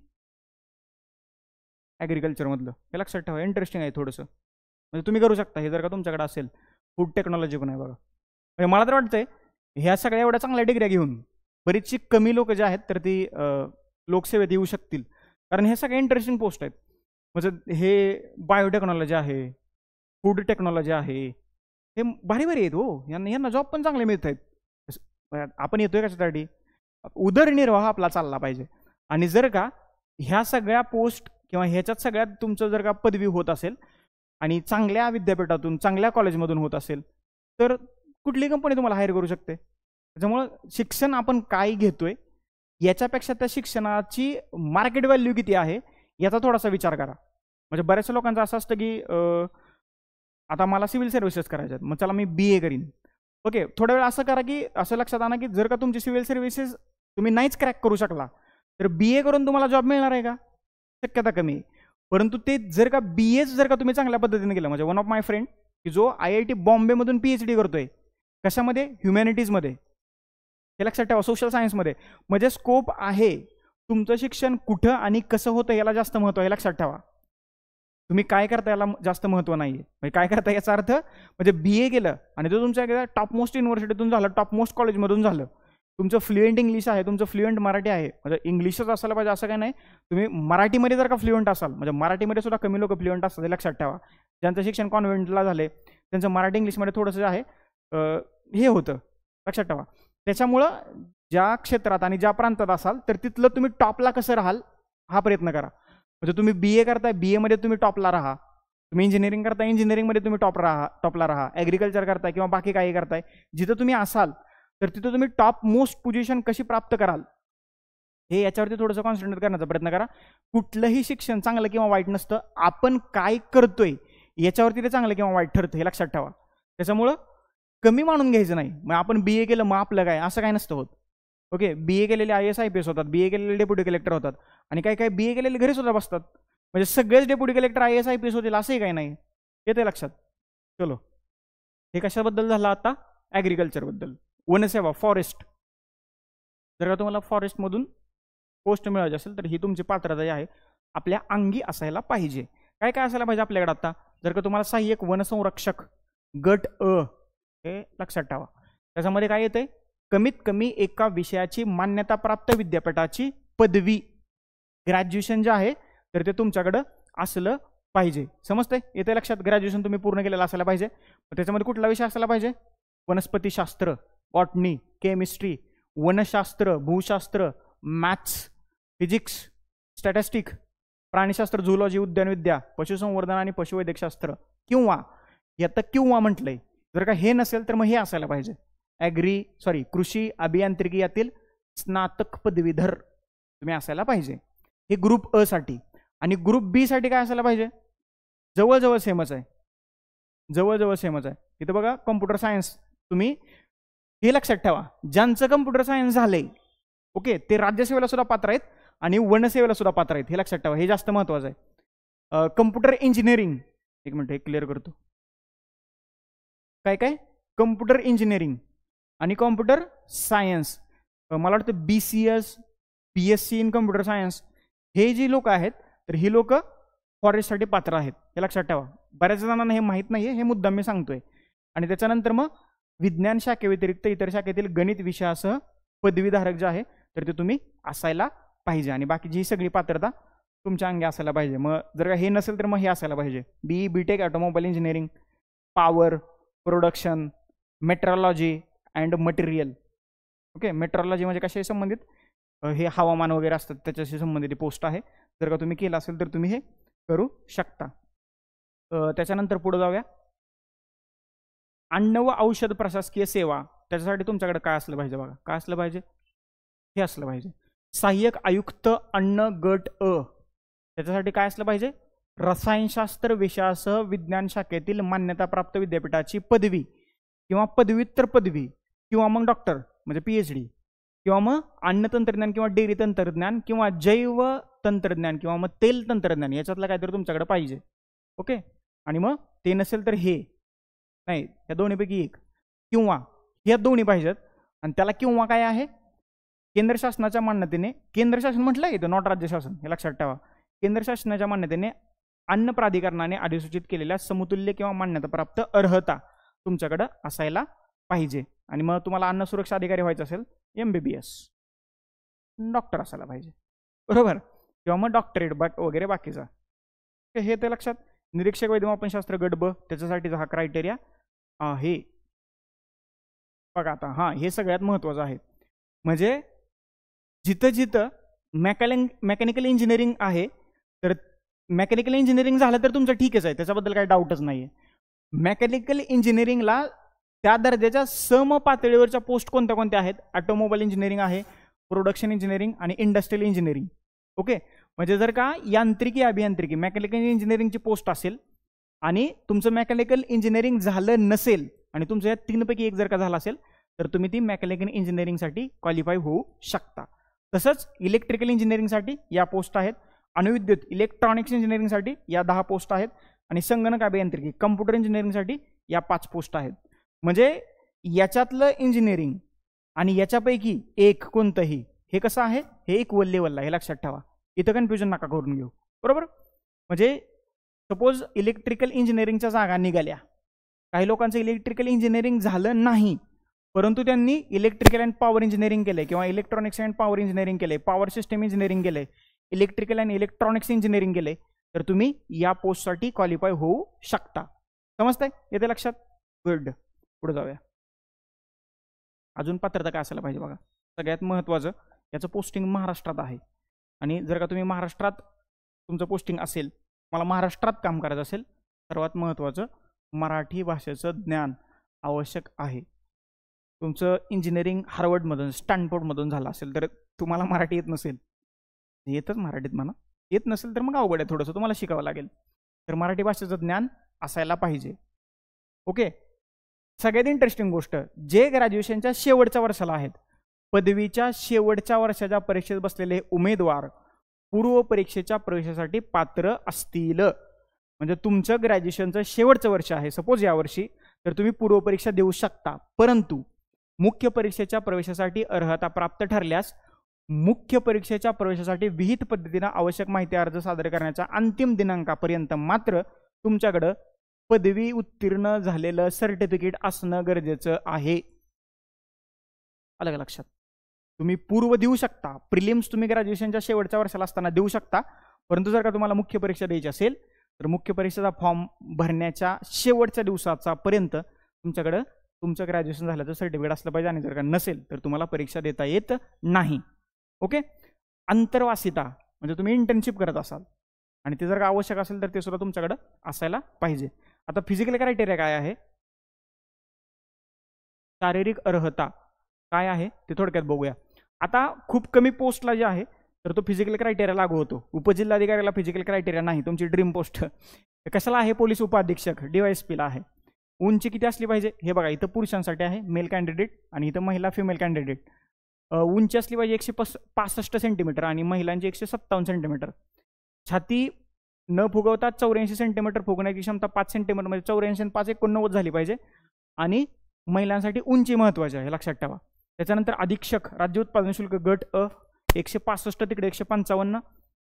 ॲग्रिकल्चरमधलं, हे लक्षात ठेवा. इंटरेस्टिंग आहे थोडंसं, म्हणजे तुम्ही करू शकता हे जर का तुमच्याकडे असेल. फूड टेक्नॉलॉजी पण आहे बघा. म्हणजे मला तर वाटतंय ह्या सगळ्या एवढ्या चांगल्या डिग्र्या घेऊन बरीचशी कमी लोक जे आहेत तर ती लोकसेवेत येऊ शकतील कारण हे सगळे इंटरेस्टिंग पोस्ट आहेत. म्हणजे हे बायोटेक्नॉलॉजी आहे, फूड टेक्नॉलॉजी आहे, हे भारी भारी आहेत हो. यांना जॉब पण चांगले मिळत आहेत. आपण येतोय कशासाठी? उदरनिर्वाह आपला चालला पाहिजे. आणि जर का ह्या सगळ्या पोस्ट किंवा ह्याच्यात सगळ्यात तुमचं जर का पदवी होत असेल आणि चांगल्या विद्यापीठातून, चांगल्या कॉलेजमधून होत असेल तर कुठली कंपनी तुम्हाला हायर करू शकते. त्याच्यामुळं शिक्षण आपण काय घेतोय याच्यापेक्षा त्या शिक्षणाची मार्केट व्हॅल्यू किती आहे याचा थोडासा विचार करा. म्हणजे बऱ्याचशा लोकांचं असं असतं की आता मला सिव्हिल सर्व्हिसेस करायचे आहेत, मग चला मी BA करीन. ओके, थोडा वेळ असं करा की असं लक्षात आणा की जर का तुमची सिव्हिल सर्व्हिसेस तुम्ही नाहीच क्रॅक करू शकला तर BA करून तुम्हाला जॉब मिळणार आहे का? शक्यता कमी आहे. परंतु ते जर का BAच जर का तुम्ही चांगल्या पद्धतीने केलं, म्हणजे वन ऑफ माय फ्रेंड की जो IIT बॉम्बेमधून PhD करतोय कशामध्ये, ह्युमॅनिटीजमध्ये, हे लक्षात ठेवा, सोशल सायन्समध्ये, म्हणजे स्कोप आहे. तुमचं शिक्षण कुठं आणि कसं होतं याला जास्त महत्व आहे, लक्षात ठेवा. तुम्ही काय करता याला जास्त महत्व नाहीये. म्हणजे काय करता याचा अर्थ म्हणजे BA केलं आणि तो तुमच्या टॉप मोस्ट युनिव्हर्सिटीतून झालं, टॉप मोस्ट कॉलेजमधून झालं, तुमचं फ्लुएंट इंग्लिश आहे, तुमचं फ्लुएंट मराठी आहे, म्हणजे इंग्लिशच असायला पाहिजे असं काही नाही, तुम्ही मराठीमध्ये जर का फ्लुएंट असाल, म्हणजे मराठीमध्ये सुद्धा कमी लोक फ्लुएंट असतात, हे लक्षात ठेवा. ज्यांचं शिक्षण कॉन्व्हेंटला झाले त्यांचं मराठी इंग्लिशमध्ये थोडंसं आहे हे होतं, लक्षात ठेवा. त्याच्यामुळं ज्या क्षेत्रात आणि ज्या प्रांतात असाल तर तिथलं तुम्ही टॉपला कसं राहाल हा प्रयत्न करा. म्हणजे तुम्ही BA करताय, BA मध्ये तुम्ही टॉपला राहा. तुम्ही इंजिनिअरिंग करताय, इंजिनिअरिंगमध्ये तुम्ही टॉपला राहा. ॲग्रिकल्चर करताय किंवा बाकी काही करताय, जिथं तुम्ही असाल तर तिथं तुम्ही टॉप मोस्ट पोझिशन कशी प्राप्त कराल हे याच्यावरती थोडंसं कॉन्सन्ट्रेट करण्याचा प्रयत्न करा. कुठलंही शिक्षण चांगलं किंवा वाईट नसतं, आपण काय करतोय याच्यावरती ते चांगलं किंवा वाईट ठरतं, हे लक्षात ठेवा. त्याच्यामुळं कमी मानून घ्यायचं नाही. मग आपण BA केलं मग आपलं काय, असं काय नसतं होत. ओके, BA केलेले IAS IPS होतात, BA केलेले डेप्युटी कलेक्टर होतात आणि काही BA केलेले घरी सुद्धा बसतात. म्हणजे सगळेच डेप्युटी कलेक्टर IAS IPS होतील असंही काही नाही, येते लक्षात. चलो, हे कशाबद्दल झालं आता, ॲग्रिकल्चरबद्दल. वनसेवा, फॉरेस्ट, जर का तुम्हाला फॉरेस्टमधून पोस्ट मिळायची असेल तर ही तुमची पात्रता जी आहे आपल्या अंगी असायला पाहिजे. काय काय असायला पाहिजे आपल्याकडे आता, जर का तुम्हाला सहाय्यक वनसंरक्षक गट अ हे लक्षात ठेवा. त्याच्यामध्ये काय येतंय, कमीत कमी एका विषयाची मान्यताप्राप्त विद्यापीठाची पदवी, ग्रॅज्युएशन जे आहे तर ते तुमच्याकडं असलं पाहिजे. समजतंय, येते लक्षात. ग्रॅज्युएशन तुम्ही पूर्ण केलेलं असायला पाहिजे. त्याच्यामध्ये कुठला विषय असायला पाहिजे, वनस्पतीशास्त्र, बॉटनी, केमिस्ट्री, वनशास्त्र, भूशास्त्र, मॅथ्स, फिजिक्स, स्टॅटिस्टिक, प्राणीशास्त्र, झुलॉजी, उद्यानविद्या, पशुसंवर्धन आणि पशुवैद्यकशास्त्र, किंवा यात किंवा म्हटलंय. जर का हे नसेल तर मग हे असायला पाहिजे, कृषी अभियांत्रिकी यातील स्नातक पदवीधर तुम्ही असायला पाहिजे. हे ग्रुप अ साठी. आणि ग्रुप बी साठी काय असायला पाहिजे, जवळजवळ सेमच आहे, जवळजवळ सेमच आहे. इथं बघा कम्प्युटर सायन्स, तुम्ही हे लक्षात ठेवा, ज्यांचं कम्प्युटर सायन्स झालंय ओके ते राज्यसेवेला सुद्धा पात्र आहेत आणि वनसेवेला सुद्धा पात्र आहेत, हे लक्षात ठेवा, हे जास्त महत्वाचं आहे. कम्प्युटर इंजिनिअरिंग, एक मिनिट हे क्लिअर करतो. काय काय, कम्प्युटर इंजिनिअरिंग आणि कॉम्प्युटर सायन्स, मला वाटतं BCS, BSc in computer science, हे जी लोक आहेत तर ही लोक फॉरेस्टसाठी पात्र आहेत, हे लक्षात ठेवा. बऱ्याच जणांना हे माहीत नाहीये, हे मुद्दाम मी सांगतोय. आणि त्याच्यानंतर मग विज्ञान शाखेव्यतिरिक्त इतर शाखेतील गणित विषयासह पदवीधारक जे आहे तर ते तुम्ही असायला पाहिजे. आणि बाकीची ही सगळी पात्रता तुमच्या अंगी असायला पाहिजे. मग जर का हे नसेल तर मग हे असायला पाहिजे, BE, BTech, automobile engineering, power, production, metrology and material. Okay, metrology म्हणजे कशाशी संबंधित, हे हवामान वगैरे असतात त्याच्याशी संबंधित पोस्ट आहे. जर का तुम्ही केलं असेल तर तुम्ही हे करू शकता. त्याच्यानंतर पुढे जाऊया, अन्न व औषध प्रशासकीय सेवा. त्याच्यासाठी तुमच्याकडे काय असलं पाहिजे बघा, काय असलं पाहिजे, हे असलं पाहिजे, सहाय्यक आयुक्त अन्न गट अ. त्याच्यासाठी काय असलं पाहिजे, रसायनशास्त्र विषयासह विज्ञान शाखेतील मान्यताप्राप्त विद्यापीठाची पदवी किंवा पदव्युत्तर पदवी किंवा मग डॉक्टर म्हणजे PhD, किंवा मग अन्न तंत्रज्ञान किंवा डेअरी तंत्रज्ञान किंवा जैव तंत्रज्ञान किंवा मग तेल तंत्रज्ञान, याच्यातलं काहीतरी तुमच्याकडे पाहिजे. ओके, आणि मग ते नसेल तर हे नाही, या दोन्हीपैकी एक, किंवा ह्या दोन्ही पाहिजेत. आणि त्याला किंवा काय आहे, केंद्र शासनाच्या मान्यतेने, केंद्र शासन म्हटलं येतं, नॉट राज्य शासन, हे लक्षात ठेवा. केंद्र शासनाच्या मान्यतेने अन्न प्राधिकरणाने अधिसूचित केलेल्या समतुल्य किंवा मान्यताप्राप्त अर्हता तुमच्याकडे असायला पाहिजे. आणि मग तुम्हाला अन्न सुरक्षा अधिकारी व्हायचं असेल MBBS, डॉक्टर असायला पाहिजे, बरोबर, किंवा मग डॉक्टरेट वगैरे बाकीचा, हे ते लक्षात. निरीक्षक वैद्यमापनशास्त्र गट ब, त्याच्यासाठीचा हा क्रायटेरिया आहे बघा. आता हां, हे सगळ्यात महत्त्वाचं आहे. म्हणजे जिथं जिथं मेकॅनिकल इंजिनिअरिंग आहे तर मेकॅनिकल इंजिनिअरिंग झालं तर तुमचं ठीकच आहे, त्याच्याबद्दल काही डाऊटच नाही आहे. मेकॅनिकल इंजिनिअरिंगला त्या दर्जाच्या सम पातळीवरच्या पोस्ट कोणत्या कोणत्या आहेत, ऑटोमोबाईल इंजिनिअरिंग आहे, प्रोडक्शन इंजिनिअरिंग आणि इंडस्ट्रियल इंजिनिअरिंग. ओके, म्हणजे जर का यांत्रिकी मेकॅनिकल इंजिनिअरिंगची पोस्ट असेल आणि तुमचं मेकॅनिकल इंजिनिअरिंग झालं नसेल आणि तुमचं या 3 पैकी एक जर का झाला असेल तर तुम्ही ती मेकॅनिकल इंजिनिअरिंगसाठी क्वालिफाय होऊ शकता. तसंच इलेक्ट्रिकल इंजिनिअरिंगसाठी या पोस्ट आहेत, अणुविद्युत इलेक्ट्रॉनिक्स इंजिनिअरिंगसाठी या 10 पोस्ट आहेत आणि संगणक अभियांत्रिकी कम्प्युटर इंजिनिअरिंगसाठी या 5 पोस्ट आहेत. म्हणजे याच्यातलं इंजिनिअरिंग आणि याच्यापैकी एक कोणतंही हे कसं आहे, हे इक्वल लेवलला, हे लक्षात ठेवा. इथं कन्फ्युजन नका करून घेऊ, बरोबर. म्हणजे सपोज इलेक्ट्रिकल इंजिनिअरिंगच्या जागा निघाल्या, काही लोकांचं इलेक्ट्रिकल इंजिनिअरिंग झालं नाही परंतु त्यांनी इलेक्ट्रिकल अँड पॉवर इंजिनिअरिंग केले किंवा इलेक्ट्रॉनिक्स अँड पॉवर इंजिनिअरिंग केले, पॉवर सिस्टम इंजिनिअरिंग केले, इलेक्ट्रिकल अँड इलेक्ट्रॉनिक्स इंजिनिअरिंग केले, तर तुम्ही या पोस्टसाठी क्वालिफाय होऊ शकता. समजतंय, येते लक्षात? गुड. पुढे जाऊया. अजून पात्रता काय असायला पाहिजे बघा. सगळ्यात महत्त्वाचं, याचं पोस्टिंग महाराष्ट्रात आहे आणि जर का तुम्ही महाराष्ट्रात तुमचं पोस्टिंग असेल, मला महाराष्ट्रात काम करायचं असेल, सर्वात महत्त्वाचं मराठी भाषेचं ज्ञान आवश्यक आहे. तुमचं इंजिनिअरिंग हार्वर्डमधून स्टॅनफोर्डमधून झालं असेल तर तुम्हाला मराठी येत नसेल, येतच मराठीत म्हणा, येत नसेल तर मग अवघड आहे, थोडंसं तुम्हाला शिकावं लागेल. तर मराठी भाषेचं ज्ञान असायला पाहिजे. ओके. सगळ्यात इंटरेस्टिंग गोष्ट, जे ग्रॅज्युएशनच्या शेवटच्या वर्षाला आहेत, पदवीच्या शेवटच्या वर्षाच्या परीक्षेत बसलेले उमेदवार पूर्व परीक्षेच्या प्रवेशासाठी पात्र असतील. म्हणजे तुमचं ग्रॅज्युएशनचं शेवटचं वर्ष आहे सपोज यावर्षी, तर तुम्ही पूर्व परीक्षा देऊ शकता. परंतु मुख्य परीक्षेच्या प्रवेशासाठी अर्हता प्राप्त ठरल्यास मुख्य परीक्षेच्या प्रवेशासाठी विहित पद्धतीने आवश्यक माहिती अर्ज सादर करण्याच्या अंतिम दिनांकापर्यंत मात्र तुमच्याकडे पदवी उत्तीर्ण झालेलं सर्टिफिकेट असणं गरजेचं आहे. अलग लक्षात. तुम्ही पूर्व देऊ शकता, प्रिलिम्स तुम्ही ग्रॅज्युएशनच्या शेवटच्या वर्षाला असताना देऊ शकता, परंतु जर का तुम्हाला मुख्य परीक्षा द्यायची असेल तर मुख्य परीक्षेचा फॉर्म भरण्याच्या शेवटच्या दिवसाचा पर्यंत तुमच्याकडे तुमचं ग्रॅज्युएशन झाल्याचं सर्टिफिकेट असलं पाहिजे आणि जर का नसेल तर तुम्हाला परीक्षा देता येत नाही. ओके. अंतर्वासिता म्हणजे तुम्ही इंटर्नशिप करत असाल आणि ते जर का आवश्यक असेल तर ते सुद्धा तुमच्याकडे असायला पाहिजे. आता फिजिकल क्रायटेरिया काय आहे, शारीरिक अर्हता काय आहे ते थोडक्यात बघूया. आता खूप कमी पोस्टला जे आहे तर तो फिजिकल क्रायटेरिया लागू होतो. उपजिल्हाधिकाऱ्याला फिजिकल क्रायटेरिया नाही. तुमची ड्रीम पोस्ट कशाला आहे, पोलीस उपाधीक्षक DYSPला आहे. उंची किती असली पाहिजे हे बघा, इथं पुरुषांसाठी आहे मेल कॅन्डिडेट आणि इथं महिला फिमेल कॅन्डिडेट. उंची असली पाहिजे 165 सेंटीमीटर आणि महिलांची 157 सेंटीमीटर. छाती न फुगवता 84 सेंटीमीटर, फुगण्याची क्षमता 5 सेंटीमीटर, म्हणजे 84 आणि 5 89 झाली पाहिजे. आणि महिलांसाठी उंची महत्वाची आहे, लक्षात ठेवा. त्याच्यानंतर अधीक्षक राज्य उत्पादन शुल्क गट अ 165, तिकडे 155,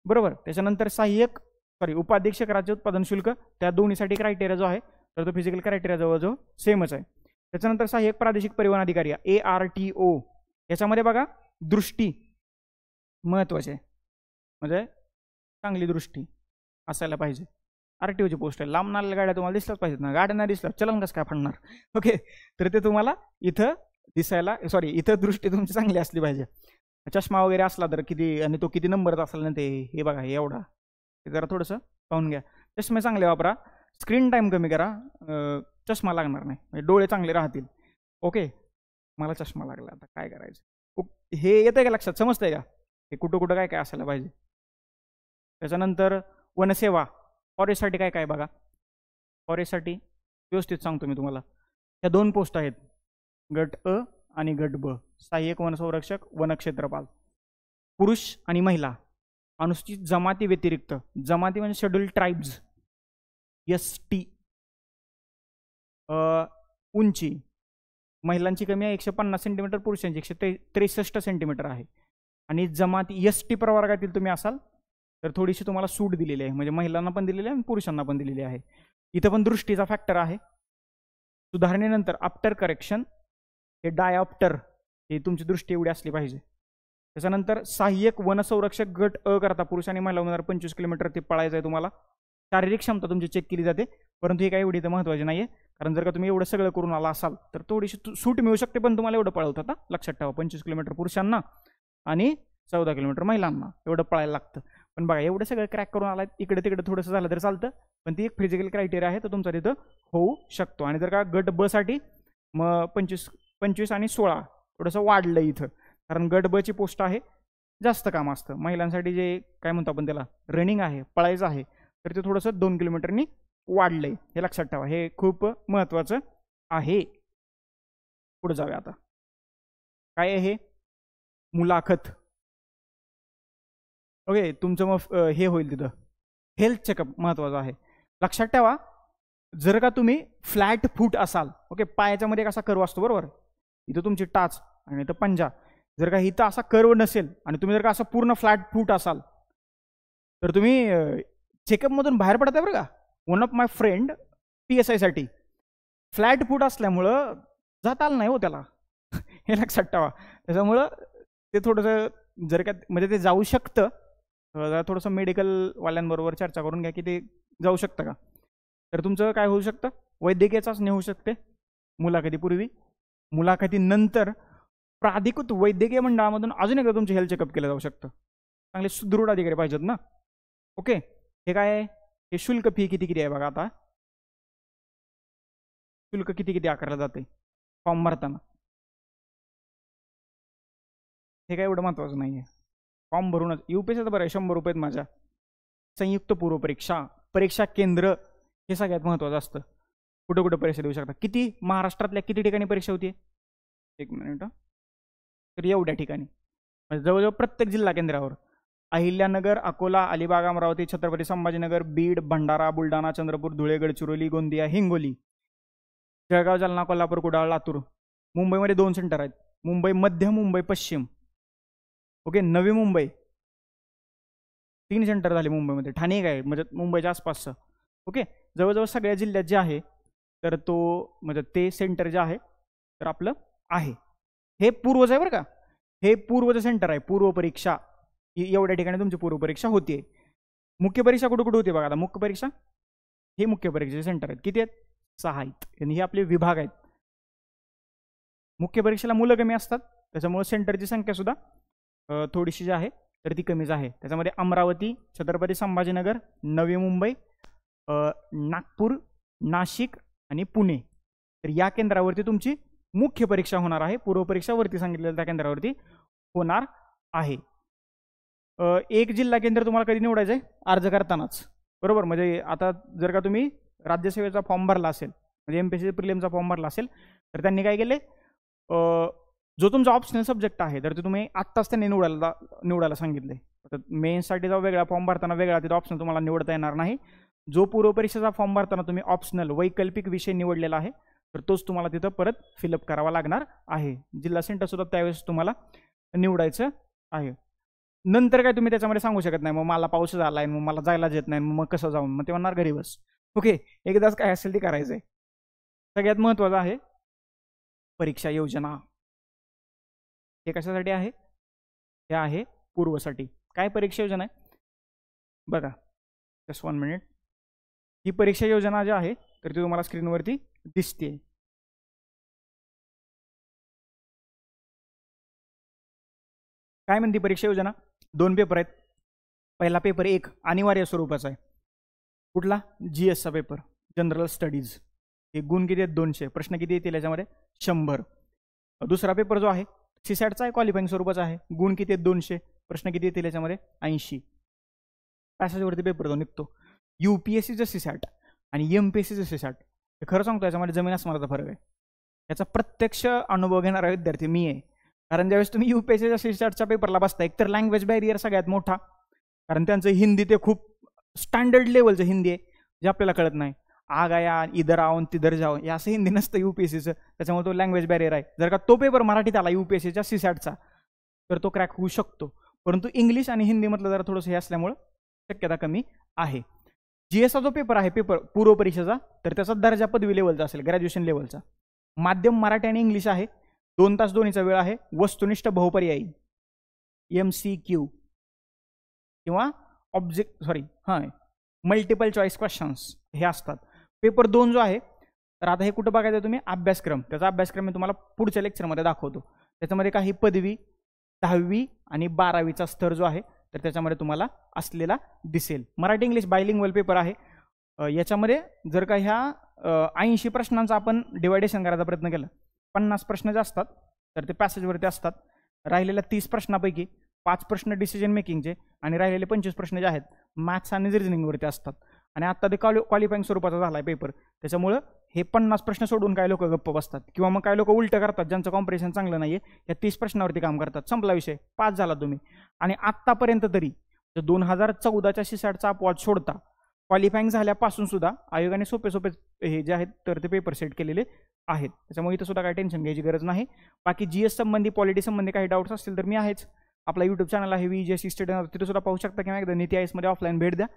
बरोबर. त्याच्यानंतर उपाधीक्षक राज्य उत्पादन शुल्क, त्या दोन्हीसाठी क्रायटेरिया जो आहे तर तो फिजिकल क्रायटेरिया जवळजवळ सेमच आहे. त्याच्यानंतर सहाय्यक प्रादेशिक परिवहन अधिकारी ARTO, याच्यामध्ये बघा दृष्टी महत्वाची आहे, म्हणजे चांगली दृष्टी असायला पाहिजे. RTOची पोस्ट आहे. लांब नाल्या गाड्या तुम्हाला दिसल्याच पाहिजेत ना, गाड्या नाही दिसल्या चलन कसं काय फडणार. ओके. तर ते तुम्हाला इथं दिसायला इथं दृष्टी तुमची चांगली असली पाहिजे. चष्मा वगैरे असला तर किती, आणि तो किती नंबरचा असेल ना ते, हे बघा एवढा, ते जरा थोडंसं पाहून घ्या. चष्मे चांगले वापरा, स्क्रीन टाईम कमी करा, चष्मा लागणार नाही, म्हणजे डोळे चांगले राहतील. ओके. मला चष्मा लागला, आता काय करायचं. हे येतंय का लक्षात, समजतंय का हे कुठं कुठं काय काय असायला पाहिजे. त्याच्यानंतर वनसेवा, फॉरेस्टसाठी काय काय बघा. फॉरेस्टसाठी व्यवस्थित सांगतो मी तुम्हाला. ह्या 2 पोस्ट आहेत, गट अ आणि गट ब. सहाय्यक वनसंरक्षक, वनक्षेत्रपाल. पुरुष आणि महिला. अनुसूचित जमाती व्यतिरिक्त, जमाती म्हणजे शेड्यूल्ड ट्राईब्स ST. उंची महिलांची कमी आहे 150 सेंटीमीटर, पुरुषांची 163 सेंटीमीटर आहे. आणि जमाती ST प्रवर्गातील तुम्ही असाल तर थोडीशी तुम्हाला सूट दिलेली आहे, म्हणजे महिलांना पण दिलेली आहे आणि पुरुषांना पण दिलेली आहे. इथं पण दृष्टीचा फॅक्टर आहे. सुधारणेनंतर आफ्टर करेक्शन हे डायऑप्टर, हे तुमची दृष्टी एवढी असली पाहिजे. त्याच्यानंतर सहाय्यक वनसंरक्षक गट अ करता पुरुष आणि महिला उमेदवार 25 किलोमीटर ते पळायचं आहे तुम्हाला. शारीरिक क्षमता तुमची चेक केली जाते, परंतु हे काही एवढी तर महत्त्वाची नाही आहे, कारण जर का तुम्ही एवढं सगळं करून आला असाल तर थोडीशी सूट मिळू शकते, पण तुम्हाला एवढं पळवतात. लक्षात ठेवा, 25 किलोमीटर पुरुषांना आणि 14 किलोमीटर महिलांना एवढं पळायला लागतं. पण बघा एवढं सगळं क्रॅक करून आला, इकडे तिकडे थोडंसं झालं तर चालतं, पण ती एक फिजिकल क्रायटेरिया आहे, तर तुमचा तिथं होऊ शकतो. आणि जर का गट ब साठी मग 25 आणि 16 थोडंसं वाढलं इथं, कारण गट ब ची पोस्ट आहे, जास्त काम असतं. महिलांसाठी जे काय म्हणतो आपण त्याला, रनिंग आहे, पळायचं आहे, तर ते थोडंसं 2 किलोमीटरनी वाढलंय, हे लक्षात ठेवा. हे खूप महत्त्वाचं आहे. पुढे जाऊया आता. काय आहे? मुलाखत. ओके, तुमचं मग हे होईल तिथं हेल्थ चेकअप महत्वाचं आहे. लक्षात ठेवा, जर का तुम्ही फ्लॅट फूट असाल, ओके, पायाच्या मध्ये एक असा कर्व असतो बरोबर, इथं तुमची टाच आणि इथं पंजा, जर का इथं असा कर्व नसेल आणि तुम्ही जर का असं पूर्ण फ्लॅट फूट असाल तर तुम्ही चेकअप मधून बाहेर पडताय बरं का. One of my friend PSI साठी फ्लॅट फूट असल्यामुळं जाता आलं नाही हो त्याला. हे लक्षात ठेवा. त्याच्यामुळं ते थोडंसं जर का म्हणजे ते जाऊ शकतं, थोडंसं मेडिकलवाल्यांबरोबर चर्चा करून घ्या की ते जाऊ शकतं का. तर तुमचं काय होऊ शकतं, वैद्यकीय चाचणी होऊ शकते मुलाखतीपूर्वी. मुलाखतीनंतर प्राधिकृत वैद्यकीय मंडळामधून अजून एकदा तुमचे हेल्थ चेकअप केलं जाऊ शकतं. चांगले सुदृढ अधिकारी पाहिजेत ना. ओके, हे काय आहे, हे शुल्क फी किती आहे बघा. आता शुल्क किती आकारलं जाते फॉर्म भरताना, हे काय एवढं महत्वाचं नाही आहे. फॉर्म भरूनच UPSC बरं आहे, 100 रुपये माझ्या. संयुक्त पूर्व परीक्षा, परीक्षा केंद्र हे सगळ्यात महत्वाचं असतं. कुठं कुठं परीक्षा देऊ शकता, किती महाराष्ट्रातल्या किती ठिकाणी परीक्षा होती, एक मिनिट. तर एवढ्या ठिकाणी म्हणजे जवळजवळ प्रत्येक जिल्हा केंद्रावर, अहिल्यानगर, अकोला, अलिबाग, अमरावती, छत्रपती संभाजीनगर, बीड, भंडारा, बुलढाणा, चंद्रपूर, धुळे, गडचिरोली, गोंदिया, हिंगोली, जळगाव, जालना, कोल्हापूर, कुडाळ, लातूर. मुंबईमध्ये 2 सेंटर आहेत, मुंबई मध्य, मुंबई पश्चिम. ओके, नवी मुंबई 3 सेंटर झाले मुंबईमध्ये, ठाणे काय म्हणजे मुंबईच्या आसपासचं. ओके, जवळजवळ सगळ्या जिल्ह्यात जे आहे तर तो म्हणजे ते सेंटर जे आहे तर आपलं आहे. हे पूर्वज आहे बरं का, हे पूर्वचं सेंटर आहे. पूर्व परीक्षा एवढ्या ठिकाणी तुमची पूर्व परीक्षा होतीये. मुख्य परीक्षा कुठे कुठे होती बघा. आता मुख्य परीक्षा हे मुख्य परीक्षेचे सेंटर आहेत. किती आहेत? 6 आहेत. आणि हे आपले विभाग आहेत. मुख्य परीक्षेला मुलं कमी असतात, त्याच्यामुळे सेंटरची संख्या सुद्धा थोडीशी जी आहे तर ती कमीच आहे. त्याच्यामध्ये अमरावती, छत्रपती संभाजीनगर, नवी मुंबई, नागपूर, नाशिक आणि पुणे, तर या केंद्रावरती तुमची मुख्य परीक्षा होणार आहे. पूर्व परीक्षा वरती सांगितलेल्या त्या केंद्रावरती होणार आहे. एक जिल्हा केंद्र तुम्हाला कधी निवडायचं आहे? अर्ज करतानाच, बरोबर. म्हणजे आता जर का तुम्ही राज्यसेवेचा फॉर्म भरला असेल, म्हणजे MPSC प्रिलिमचा फॉर्म भरला असेल, तर त्यांनी काय केले, जो तुमचा ऑप्शनल सब्जेक्ट आहे तर ते तुम्ही आत्ताच त्यांनी निवडायला सांगितले. तर मेन्ससाठीचा वेगळा फॉर्म भरताना वेगळा तिथं ऑप्शन तुम्हाला निवडता येणार नाही. जो पूर्व परीक्षेचा फॉर्म भरताना तुम्ही ऑप्शनल वैकल्पिक विषय निवडलेला आहे तर तोच तुम्हाला तिथं परत फिलअप करावा लागणार आहे. जिल्हा सेंटर सुद्धा त्यावेळेस तुम्हाला निवडायचं आहे. नंतर काय तुम्ही त्याच्यामध्ये सांगू शकत नाही, मग मला पाऊस झालाय, मग मला जायलाच येत नाही, मग कसं जाऊन, मग ते म्हणणार घरी बस. ओके, एकदाच काय असेल ते करायचंय. सगळ्यात महत्वाचं आहे परीक्षा योजना. हे कशासाठी आहे? हे आहे पूर्वसाठी. काय परीक्षा योजना आहे बघा, जस्ट 1 मिनिट. ही परीक्षा योजना जी आहे तर ती तुम्हाला स्क्रीनवरती दिसते. काय म्हणते परीक्षा योजना? 2 पेपर आहेत. पहिला पेपर 1 अनिवार्य स्वरूपाचा आहे. कुठला? GS चा पेपर, जनरल स्टडीज. हे गुण किती आहेत? 200. प्रश्न किती येतील याच्यामध्ये? 100. दुसरा पेपर जो आहे CSATचा आहे, क्वालिफाईंग स्वरूपाचा आहे. गुण किती आहेत? 200. प्रश्न किती येतील याच्यामध्ये? 80. पॅसेजवरती पेपर जो निघतो. UPSCचं CSAT आणि MPSCचं CSAT, हे खरं सांगतो याच्यामध्ये जमीन आसमानाचा फरक आहे. याचा प्रत्यक्ष अनुभव घेणारा विद्यार्थी मी आहे. कारण ज्यावेळेस तुम्ही UPSCच्या CSATच्या पेपरला बसता, एकतर लँग्वेज बॅरियर सगळ्यात मोठा, कारण त्यांचं हिंदी ते खूप स्टँडर्ड लेवलचं हिंदी आहे जे आपल्याला कळत नाही. आ गया, इधर आओ तिधर जाओ, हे असं हिंदी नसतं UPSCचं, त्याच्यामुळे तो लँग्वेज बॅरियर आहे. जर का तो पेपर मराठीत आला UPSCच्या CSATचा तर तो क्रॅक होऊ शकतो. परंतु इंग्लिश आणि हिंदी मधलं जरा थोडंसं हे असल्यामुळे शक्यता कमी आहे. GSचा जो पेपर आहे, पेपर पूर्व परीक्षेचा, तर त्याचा दर्जा पदवी लेवलचा असेल, ग्रॅज्युएशन लेवलचा. माध्यम मराठी आणि इंग्लिश आहे. 2 तास दोन्हीचा वेळ आहे. वस्तुनिष्ठ बहुपर्यायी MCQ किंवा मल्टिपल चॉईस क्वेश्चन्स हे असतात. पेपर 2 जो आहे तर आता हे कुठं बघायचं तुम्ही? अभ्यासक्रम. त्याचा अभ्यासक्रम मी तुम्हाला पुढच्या लेक्चरमध्ये दाखवतो. त्याच्यामध्ये काही पदवी, 10वी आणि 12वीचा स्तर जो आहे तर त्याच्यामध्ये तुम्हाला असलेला दिसेल. मराठी इंग्लिश बायलिंग्वल पेपर आहे. याच्यामध्ये जर का ह्या 80 प्रश्नांचा आपण डिवायडेशन करायचा प्रयत्न केला, 50 प्रश्न जे असतात तर ते पॅसेजवरती असतात. राहिलेल्या 30 प्रश्नापैकी 5 प्रश्न डिसिजन मेकिंगचे आणि राहिलेले 25 प्रश्न जे आहेत मॅथ्स आणि रिझनिंगवरती असतात. आणि आता ते क्वालिफाईंग स्वरूपाचा झाला आहे पेपर, त्याच्यामुळं हे 50 प्रश्न सोडून काही लोक गप्प बसतात किंवा मग काही लोक उलटं करतात, ज्यांचं कॉम्प्रिहेन्शन चांगलं नाहीये, या 30 प्रश्नावरती काम करतात. संपला विषय, पास झाला तुम्ही. आणि आत्तापर्यंत तरी 2014च्या सीसॅटचा अपवाद सोडता क्वालिफाईंग झाल्यापासून सुद्धा आयोगाने सोपे सोपे हे जे आहेत तर ते पेपर सेट केलेले आहेत. त्याच्यामुळे इथं सुद्धा काही टेन्शन घ्यायची गरज नाही. बाकी GS संबंधी, पॉलिटी संबंधी काही डाऊट्स असतील तर मी आहेच. आपला यूट्यूब चॅनल आहे VJC स्टडी, तिथे सुद्धा पाहू शकता किंवा एकदा नीती IAS मध्ये ऑफलाईन भेट द्या.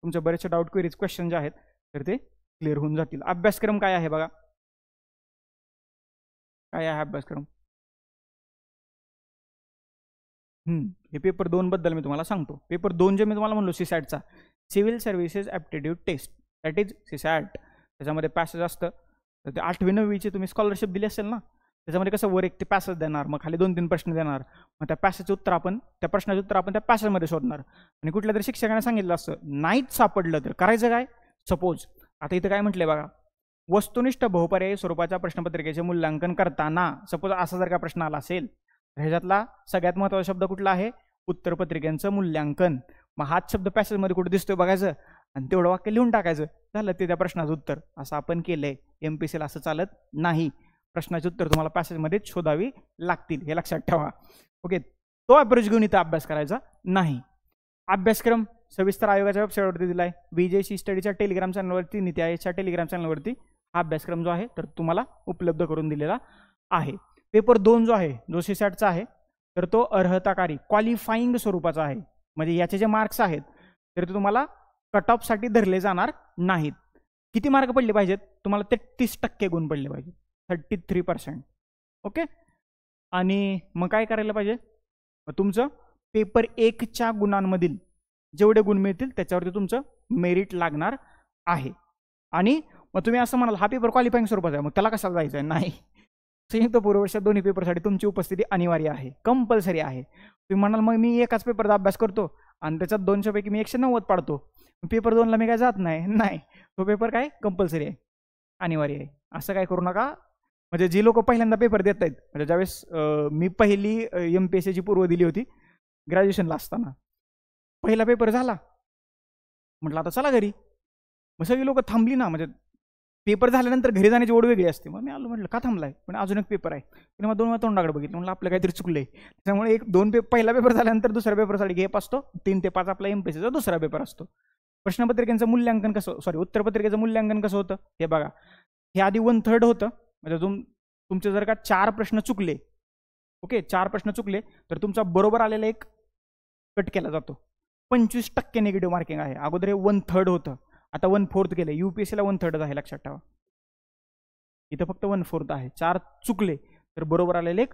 तुमचे बरेचसे डाऊट, क्वेरीज, क्वेश्चन जे आहेत तर ते क्लिअर होऊन जातील. अभ्यासक्रम काय आहे बघा, काय आहे अभ्यासक्रम. हे पेपर 2 बद्दल मी तुम्हाला सांगतो. पेपर 2 जे मी तुम्हाला म्हणलो सीसॅटचा, civil services aptitude test, that is CSAT. त्याच्यामध्ये पॅसेज असतं. तर ते 8वी 9वीची तुम्ही स्कॉलरशिप दिली असेल ना, त्याच्यामध्ये कसं वर एक ते पॅसेज देणार, मग खाली 2-3 प्रश्न देणार, मग त्या पॅसेजचं उत्तर आपण, त्या प्रश्नाचं उत्तर आपण त्या पॅसेजमध्ये शोधणार. आणि कुठल्या तरी शिक्षकाने सांगितलं असतं, नाहीच सापडलं तर करायचं काय. सपोज आता इथं काय म्हटलंय बघा, वस्तुनिष्ठ बहुपर्यायी स्वरूपाच्या प्रश्नपत्रिकेचे मूल्यांकन करताना, सपोज असा जर का प्रश्न आला असेल, ह्याच्यातला सगळ्यात महत्त्वाचा शब्द कुठला आहे, उत्तरपत्रिकेचं मूल्यांकन. मग हाच शब्द पॅसेजमध्ये कुठे दिसतोय बघायचं आणि तेवढं वाक्य लिहून टाकायचं, झालं ते त्या प्रश्नाचं उत्तर. असं आपण केलंय. MPSCला असं चालत नाही. प्रश्नाचे उत्तर तुम्हाला पॅसेजमध्ये शोधावी लागतील, हे लक्षात ठेवा. ओके, तो अप्रोच घेऊन इथं अभ्यास करायचा नाही. अभ्यासक्रम सविस्तर आयोगाच्या वेबसाईटवरती दिलाय. VJC स्टडीच्या टेलिग्राम चॅनलवरती, नीती आयोगच्या टेलिग्राम चॅनलवरती हा अभ्यासक्रम जो आहे तर तुम्हाला उपलब्ध करून दिलेला आहे. पेपर 2 जो आहे, जो सीसॅटचा आहे, तर तो अर्हताकारी क्वालिफाईंग स्वरूपाचा आहे. म्हणजे याचे जे मार्क्स आहेत तर ते तुम्हाला कट ऑफसाठी धरले जाणार नाहीत. किती मार्क पडले पाहिजेत तुम्हाला, 33% गुण पडले पाहिजेत, 33%. ओके, आणि मग काय करायला पाहिजे, तुमचं पेपर 1च्या गुणांमधील जेवढे गुण मिळतील त्याच्यावरती तुमचं मेरिट लागणार आहे. आणि मग तुम्ही असं म्हणाल हा पेपर क्वालिफाईंग स्वरूपाचा आहे, मग त्याला कशाला जायचं आहे. नाही, संयुक्त पूर्व परीक्षा दोन्ही पेपरसाठी तुमची उपस्थिती अनिवार्य आहे, कंपल्सरी आहे. तुम्ही म्हणाल मग मी एकाच पेपरचा अभ्यास करतो आणि त्याच्यात 200 पैकी मी 190 पाडतो, पेपर 2ला मी काय जात नाही. नाही, तो पेपर काय कंपल्सरी आहे, अनिवार्य आहे. असं काय करू नका. म्हणजे जी लोक पहिल्यांदा पेपर देत आहेत, म्हणजे ज्यावेळेस मी पहिली MPSCची पूर्व दिली होती ग्रॅज्युएशनला असताना, पहिला पेपर झाला, म्हटलं आता चला घरी. मग सगळी लोक थांबली ना, म्हणजे पेपर झाल्यानंतर घरी जाण्याची ओढ वेगळी असते. मग मी आलो, म्हटलं का थांबलाय, पण अजून एक पेपर आहे. तिने मग 2 वेळा तोंडाकडे बघितलं, म्हटलं आपलं काहीतरी चुकलंय. त्यामुळे 1-2 पहिला पेपर झाल्यानंतर दुसऱ्या पेपरसाठी गॅप असतो, 3 ते 5 आपला MPSCचा दुसरा पेपर असतो. प्रश्नपत्रिकेचं मूल्यांकन कसं, उत्तरपत्रिकेचं मूल्यांकन कसं होतं हे बघा. हे आधी 1/3 होतं, म्हणजे तुमचे जर का 4 प्रश्न चुकले, ओके, 4 प्रश्न चुकले तर तुमचा बरोबर आलेला एक कट केला जातो. 25% निगेटिव्ह मार्किंग आहे. अगोदर हे 1/3 होतं, आता 1/4 केलं. UPSCला 1/3 आहे, लक्षात ठेवा. इथं फक्त 1/4 आहे. 4 चुकले तर बरोबर आलेले एक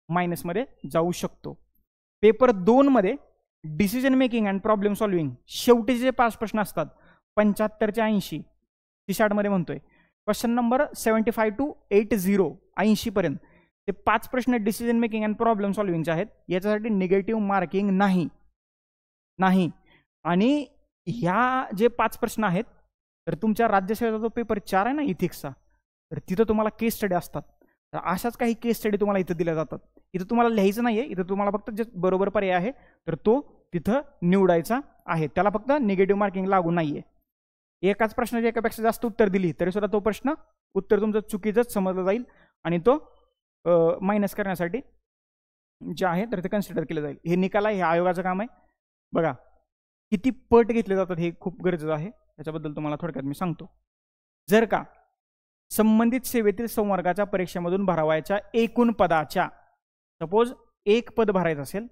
मायनसमध्ये जाऊ शकतो. पेपर 2 मध्ये decision making and problem solving, शेवटी जे 5 प्रश्न असतात 75 चे 80 सीसॅटमध्ये म्हणतोय, क्वेश्चन नंबर 75 to 80 80 पर्यंत ते 5 प्रश्न डिसिजन मेकिंग अँड प्रॉब्लेम सॉल्व्हिंगचे आहेत. याच्यासाठी निगेटिव्ह मार्किंग नाही. आणि ह्या जे 5 प्रश्न आहेत तर तुमच्या राज्यसेवेचा जो पेपर 4 आहे ना इथिक्सचा, तर तिथं तुम्हाला केस स्टडी असतात. तर अशाच काही केस स्टडी तुम्हाला इथं दिल्या जातात. इथं तुम्हाला लिहायचं नाहीये, इथं तुम्हाला फक्त जे बरोबर पर्याय आहे तर तो तिथं निवडायचा आहे. त्याला फक्त निगेटिव्ह मार्किंग लागू नाहीये. एकाच प्रश्नाची एकापेक्षा जास्त उत्तर दिली तरी सुद्धा तो प्रश्न उत्तर तुमचं चुकीचंच समजलं जाईल आणि तो मायनस करण्यासाठी जे आहे तर ते कन्सिडर केलं जाईल. हे निकाल आहे, हे आयोगाचं काम आहे. बघा किती पट घेतले जातात हे खूप गरजेचं आहे. त्याच्याबद्दल तुम्हाला थोडक्यात मी सांगतो. जर का संबंधित सेवेतील संवर्गाच्या परीक्षेमधून भरावयाच्या एकूण पदाच्या, सपोज 1 पद भरायचं असेल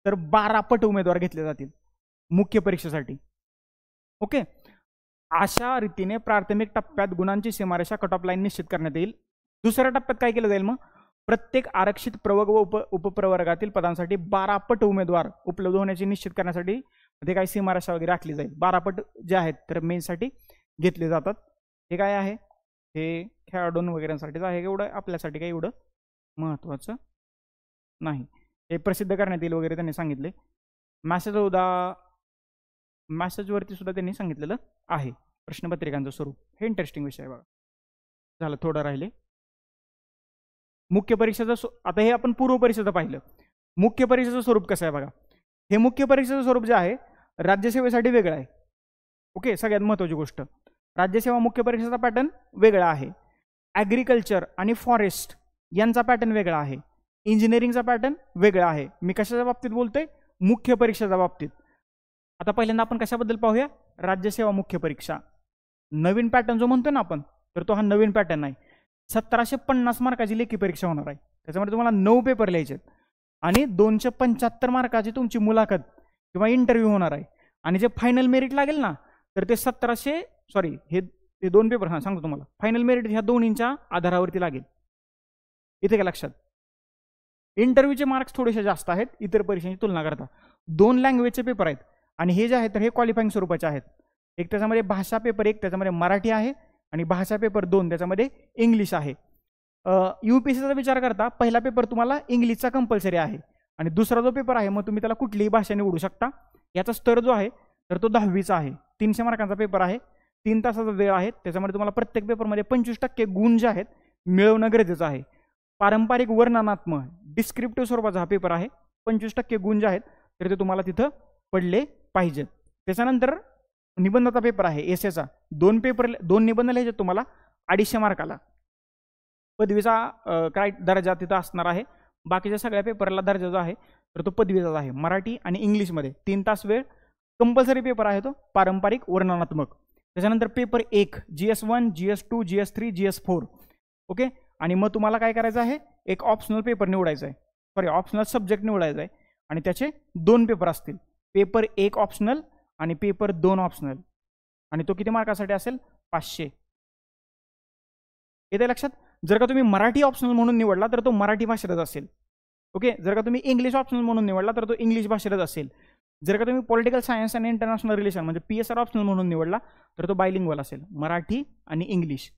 तर 12 पट उमेदवार घेतले जातील मुख्य परीक्षेसाठी. ओके, अशा रीतीने प्राथमिक टप्प्यात गुणांची सीमारेषा कट ऑफ लाईन निश्चित करण्यात येईल. दुसऱ्या टप्प्यात काय केलं जाईल, मग प्रत्येक आरक्षित प्रवर्ग व उपप्रवर्गातील पदांसाठी 12 पट उमेदवार उपलब्ध होण्याची निश्चित करण्यासाठी ते काही सीमारेषा वगैरे आखली जाईल. 12 पट जे आहेत तर मेन्ससाठी घेतले जातात. हे काय आहे, हे खेळाडूं वगैरेसाठी आहे, एवढं आपल्यासाठी काही एवढं महत्त्वाचं नाही. हे प्रसिद्ध करण्यात येईल वगैरे त्यांनी सांगितले. मॅसेजवरती सुद्धा त्यांनी सांगितलेलं आहे प्रश्नपत्रिकांचं स्वरूप. हे इंटरेस्टिंग विषय आहे बघा. झालं, थोडं राहिले. मुख्य परीक्षेचं आता हे आपण पूर्व परीक्षेचं पाहिलं. मुख्य परीक्षेचं स्वरूप कसं आहे बघा. हे मुख्य परीक्षेचं स्वरूप जे आहे राज्यसेवेसाठी वेगळं आहे. ओके, सगळ्यात महत्त्वाची गोष्ट, राज्यसेवा मुख्य परीक्षेचा पॅटर्न वेगळा आहे. ॲग्रिकल्चर आणि फॉरेस्ट यांचा पॅटर्न वेगळा आहे, इंजिनिअरिंगचा पॅटर्न वेगळा आहे. मी कशाच्या बाबतीत बोलतोय? मुख्य परीक्षेच्या बाबतीत. आता पहिल्यांदा आपण कशाबद्दल पाहूया? राज्यसेवा मुख्य परीक्षा. नवीन पॅटर्न जो म्हणतो ना आपण, तर तो हा नवीन पॅटर्न आहे. 1750 मार्काची लेखी परीक्षा होणार आहे. त्याच्यामध्ये तुम्हाला 9 पेपर लिहायचे आहेत आणि 275 मार्काची तुमची मुलाखत किंवा इंटरव्ह्यू होणार आहे. आणि जे फायनल मेरिट लागेल ना, तर ते 1700 हे 2 पेपर सांगतो तुम्हाला. फायनल मेरिट ह्या दोन्हींच्या आधारावरती लागेल. इथे काय लक्षात? इंटरव्ह्यूचे मार्क्स थोडेसे जास्त आहेत इतर परीक्षांची तुलना करता. 2 लँग्वेजचे पेपर आहेत आणि हे जे आहेत तर हे क्वालिफाईंग स्वरूपाचे आहेत. एक त्याच्यामध्ये भाषा पेपर 1 त्याच्यामध्ये मराठी आहे आणि भाषा पेपर 2 त्याच्यामध्ये इंग्लिश आहे. UPSCचा विचार करता पहिला पेपर तुम्हाला इंग्लिशचा कंपल्सरी आहे आणि दुसरा जो पेपर आहे मग तुम्ही त्याला कुठलीही भाषा निवडू शकता. याचा स्तर जो आहे तर तो 10वीचा आहे. 300 मार्कांचा पेपर आहे, 3 तासाचा वेळ आहे. त्याच्यामध्ये तुम्हाला प्रत्येक पेपरमध्ये 25% गुण जे आहेत मिळवणं गरजेचं आहे. पारंपरिक वर्णनात्मक डिस्क्रिप्टिव्ह स्वरूपाचा हा पेपर आहे. 25% गुण जे आहेत तर ते तुम्हाला तिथं पडले पाहिजेत. त्याच्यानंतर निबंधाचा पेपर आहे एसएचा. 2 निबंध लिहायचे तुम्हाला 250 मार्काला. पदवीचा काय दर्जा तिथं असणार आहे. बाकीच्या सगळ्या पेपरला दर्जा जो आहे तर तो पदवीचाच आहे. मराठी आणि इंग्लिशमध्ये 3 तास वेळ कंपल्सरी पेपर आहे तो पारंपरिक वर्णनात्मक. त्याच्यानंतर paper 1 GS1 GS2 GS3 GS4. Okay. आणि मग तुम्हाला काय करायचं आहे? एक ऑप्शनल पेपर निवडायचा आहे, ऑप्शनल सब्जेक्ट निवडायचा आहे आणि त्याचे 2 पेपर असतील. पेपर 1 ऑप्शनल आणि पेपर 2 ऑप्शनल. आणि तो किती मार्कासाठी असेल? 500. येते लक्षात? जर का तुम्ही मराठी ऑप्शनल म्हणून निवडला तर तो मराठी भाषेतच असेल. ओके. जर का तुम्ही इंग्लिश ऑप्शनल म्हणून निवडला तर तो इंग्लिश भाषेतच असेल. जर का तुम्ही पॉलिटिकल सायन्स आणि इंटरनॅशनल रिलेशन म्हणजे PSR ऑप्शनल म्हणून निवडला तर तो बायलिंग्वल असेल, मराठी आणि इंग्लिश.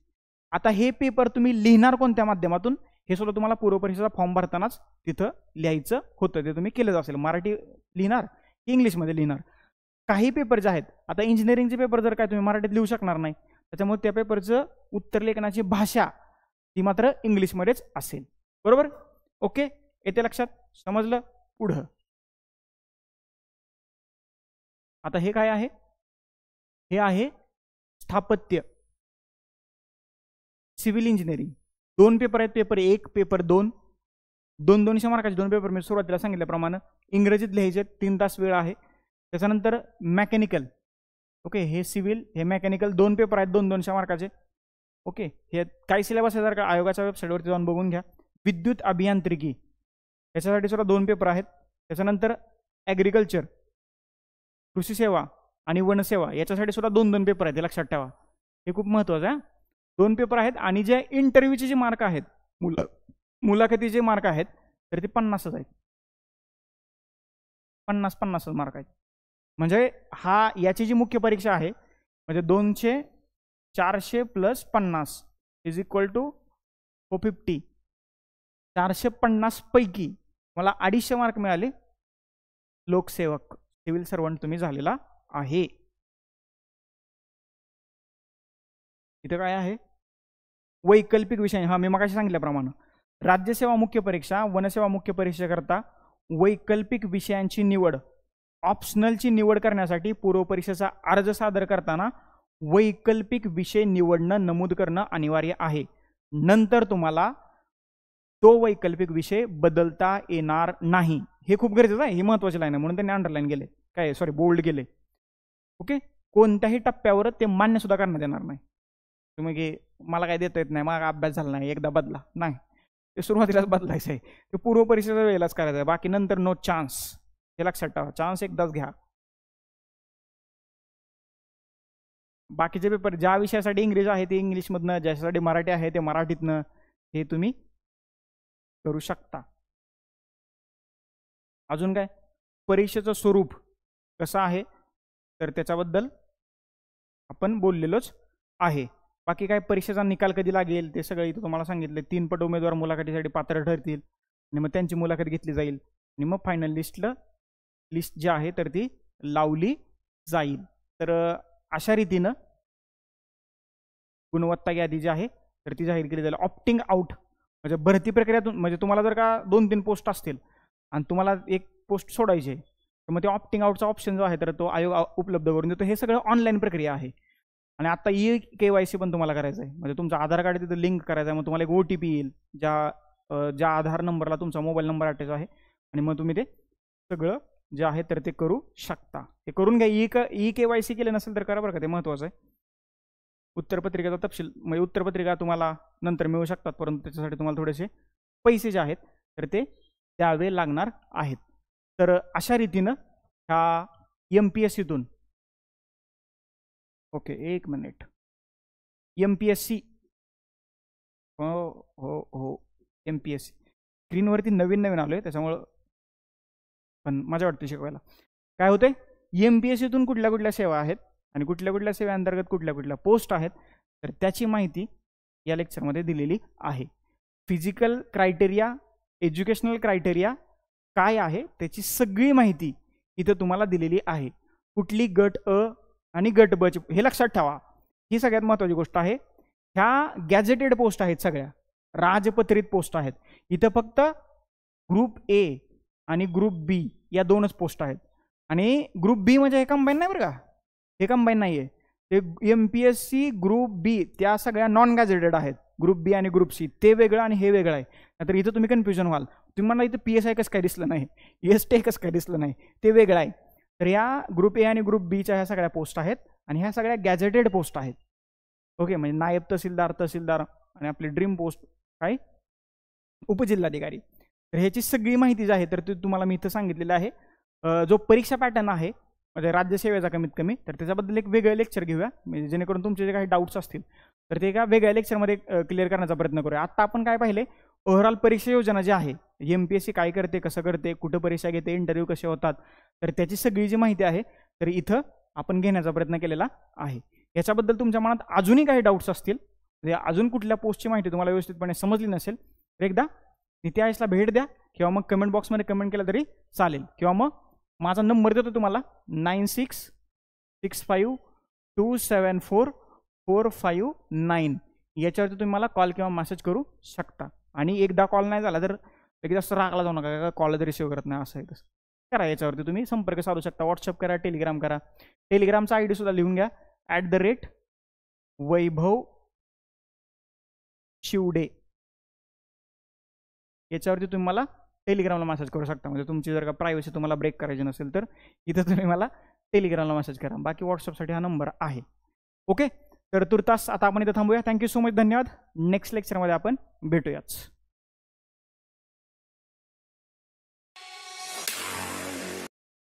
आता हे पेपर तुम्ही लिहिणार कोणत्या माध्यमातून हे सुद्धा तुम्हाला पूर्वपरीक्षेचा फॉर्म भरतानाच तिथं लिहायचं होतं. ते तुम्ही केलं असेल. मराठी लिहिणार की इंग्लिशमध्ये लिहिणार. काही पेपर जे आहेत, आता इंजिनिअरिंगचे पेपर जर काय तुम्ही मराठीत लिहू शकणार नाही, त्याच्यामुळे त्या पेपरचं उत्तर लेखनाची भाषा ती मात्र इंग्लिशमध्येच असेल. बरोबर? ओके. येते लक्षात? समजलं? पुढं आता हे काय आहे? हे आहे स्थापत्य, सिव्हिल इंजिनिअरिंग. 2 पेपर आहेत. Paper 1 paper 2. 200 मार्काचे 2 पेपर मी सुरुवातीला सांगितल्याप्रमाणे इंग्रजीत लिहायचे. 3 तास वेळ आहे. त्याच्यानंतर मेकॅनिकल. ओके. हे सिव्हिल हे मेकॅनिकल 2 पेपर आहेत 200 मार्काचे. ओके. हे काही सिलेबस आहे जर का आयोगाच्या वेबसाईटवरती जाऊन बघून घ्या. विद्युत अभियांत्रिकी याच्यासाठी सुद्धा 2 पेपर आहेत. त्याच्यानंतर ॲग्रिकल्चर कृषी सेवा आणि वनसेवा याच्यासाठी सुद्धा 2 पेपर आहेत. हे लक्षात ठेवा. हे खूप महत्त्वाचं आहे. 2 पेपर आहेत आणि जे इंटरव्ह्यूचे जे मार्क आहेत मुलाखतीचे मार्क आहेत तर ते 50च आहेत. 50 मार्क आहेत. म्हणजे याची जी मुख्य परीक्षा आहे म्हणजे 200 400 + 50 = 450. 450 पैकी मला 250 मार्क मिळाले. लोकसेवक सिव्हिल सर्वंट तुम्ही झालेला आहे. इथे काय आहे? वैकल्पिक विषय. मी मगाशी सांगितल्याप्रमाणे राज्यसेवा मुख्य परीक्षा वनसेवा मुख्य परीक्षेकरता वैकल्पिक विषयांची निवड ऑप्शनलची निवड करण्यासाठी पूर्वपरीक्षेचा अर्ज सादर करताना वैकल्पिक विषय निवडणं नमूद करणं अनिवार्य आहे. नंतर तुम्हाला तो वैकल्पिक विषय बदलता येणार नाही. हे खूप गरजेचं आहे. ही महत्त्वाची लाईन आहे म्हणून त्यांनी अंडरलाईन केले, बोल्ड केले. ओके. कोणत्याही टप्प्यावर ते मान्य सुद्धा करण्यात येणार नाही. तुम्ही की मला काय देता येत नाही, मला अभ्यास झाला नाही, एकदा बदला नाही. ते सुरुवातीलाच बदलायचं आहे. ते पूर्वपरीक्षेच्या वेळेलाच करायचं आहे. बाकी नंतर नो चान्स. हे लक्षात ठेवा. चान्स एकदाच घ्या. बाकीचे पेपर ज्या विषयासाठी इंग्रजी आहे ते इंग्लिशमधनं, ज्याच्यासाठी मराठी आहे ते मराठीतनं हे तुम्ही करू शकता. अजून काय? परीक्षेचं स्वरूप कसं आहे तर त्याच्याबद्दल आपण बोललेलोच आहे. बाकी काय परीक्षेचा निकाल कधी लागेल ते सगळं इथं तुम्हाला सांगितलं. 3 पट उमेदवार मुलाखतीसाठी पात्र ठरतील आणि मग त्यांची मुलाखत घेतली जाईल आणि मग फायनल लिस्ट जी आहे तर ती लावली जाईल. तर अशा रीतीनं गुणवत्ता यादी जी आहे तर ती जाहीर केली जाईल. ऑप्टिंग आउट म्हणजे भरती प्रक्रियातून म्हणजे तुम्हाला जर का 2-3 पोस्ट असतील आणि तुम्हाला एक पोस्ट सोडायची आहे तर मग ते ऑप्टिंग आउटचा ऑप्शन जो आहे तर तो आयोग उपलब्ध करून देतो. हे सगळं ऑनलाईन प्रक्रिया आहे आणि आता KYC पण तुम्हाला करायचं आहे, म्हणजे तुमचं आधार कार्ड तिथं लिंक करायचं आहे. मग तुम्हाला एक OTP येईल ज्या आधार नंबरला तुमचा मोबाईल नंबर अटॅच आहे, आणि मग तुम्ही ते सगळं जे आहे तर ते करू शकता. ते करून घ्या. KYC केलं नसेल तर करा बरं का, ते महत्त्वाचं आहे. उत्तरपत्रिकेचा तपशील म्हणजे उत्तरपत्रिका तुम्हाला नंतर मिळू शकतात, परंतु त्याच्यासाठी तुम्हाला थोडेसे पैसे जे आहेत तर ते द्यावे लागणार आहेत. तर अशा रीतीनं ह्या MPSCतून ओके, एक मिनिट. MPSC हो MPSC स्क्रीनवरती नवीन आलो आहे, त्याच्यामुळं पण मजा वाटते शिकवायला. काय होते, MPSCतून कुठल्या कुठल्या सेवा आहेत आणि कुठल्या कुठल्या सेवेअंतर्गत कुठल्या कुठल्या पोस्ट आहेत, तर त्याची माहिती या लेक्चरमध्ये दिलेली आहे. फिजिकल क्रायटेरिया, एज्युकेशनल क्रायटेरिया काय आहे त्याची सगळी माहिती इथं तुम्हाला दिलेली आहे. कुठली गट अ आणि गट ब हे लक्षात ठेवा, ही सगळ्यात महत्त्वाची गोष्ट आहे. ह्या गॅझेटेड पोस्ट आहेत, सगळ्या राजपत्रित पोस्ट आहेत. इथं फक्त ग्रुप A आणि ग्रुप B या दोनच पोस्ट आहेत. आणि ग्रुप B म्हणजे हे कंबाईन नाही बरं का, हे कंबाईन नाही आहे. ते MPSC ग्रुप B त्या सगळ्या नॉन गॅझेटेड आहेत. ग्रुप B आणि ग्रुप C ते वेगळं आणि हे वेगळं आहे. नाहीतर इथं तुम्ही कन्फ्युजन व्हाल. तुम्हाला इथं PSI कसं काय दिसलं नाही, ST कसं काय दिसलं नाही, ते वेगळं आहे. तर या ग्रुप A आणि ग्रुप Bच्या ह्या सगळ्या पोस्ट आहेत आणि ह्या सगळ्या गॅझेटेड पोस्ट आहेत. ओके, म्हणजे नायब तहसीलदार आणि आपली ड्रीम पोस्ट काय उपजिल्हाधिकारी. तर ह्याची सगळी माहिती जी आहे तर ती तुम्हाला मी इथं सांगितलेली आहे. जो परीक्षा पॅटर्न आहे म्हणजे राज्यसेवेचा कमीत कमी, तर त्याच्याबद्दल एक वेगळं लेक्चर घेऊया, म्हणजे जेणेकरून तुमचे जे काही डाऊट्स असतील तर ते एका वेगळ्या लेक्चरमध्ये क्लिअर करण्याचा प्रयत्न करूया. आता आपण काय पाहिले, ओव्हरऑल परीक्षा योजना जी आहे, MPSC काय करते, कसं करते, कुठं परीक्षा घेते, इंटरव्ह्यू कसे होतात, तर त्याची सगळी जी माहिती आहे तर इथं आपण घेण्याचा प्रयत्न केलेला आहे. याच्याबद्दल तुमच्या मनात अजूनही काही डाऊट्स असतील, म्हणजे अजून कुठल्या पोस्टची माहिती तुम्हाला व्यवस्थितपणे समजली नसेल तर एकदा नीती आयोगला भेट द्या, किंवा मग कमेंट बॉक्समध्ये कमेंट केलं तरी चालेल, किंवा मग माझा नंबर देतो तुम्हाला 9665274459. याच्यावरती तुम्ही मला कॉल किंवा मेसेज करू शकता. आणि एकदा कॉल नाही झाला तर एक जास्त रागला जाऊ नका, कॉल जर रिसिव्ह करत नाही असं आहे तसं करा. याच्यावरती तुम्ही संपर्क साधू शकता. व्हॉट्सअप करा, टेलिग्राम करा. टेलिग्रामचा ID सुद्धा लिहून घ्या, @वैभव शिवडे. याच्यावरती तुम्ही मला टेलिग्रामला मेसेज करू शकता. म्हणजे तुमची जर का प्रायव्हसी तुम्हाला ब्रेक करायची नसेल तर इथं तुम्ही मला टेलिग्रामला मेसेज करा. बाकी व्हॉट्सअपसाठी हा नंबर आहे. ओके, तर तुर्तास आता आपण इथं थांबूया. थँक्यू सो मच, धन्यवाद. नेक्स्ट लेक्चरमध्ये आपण भेटूयाच.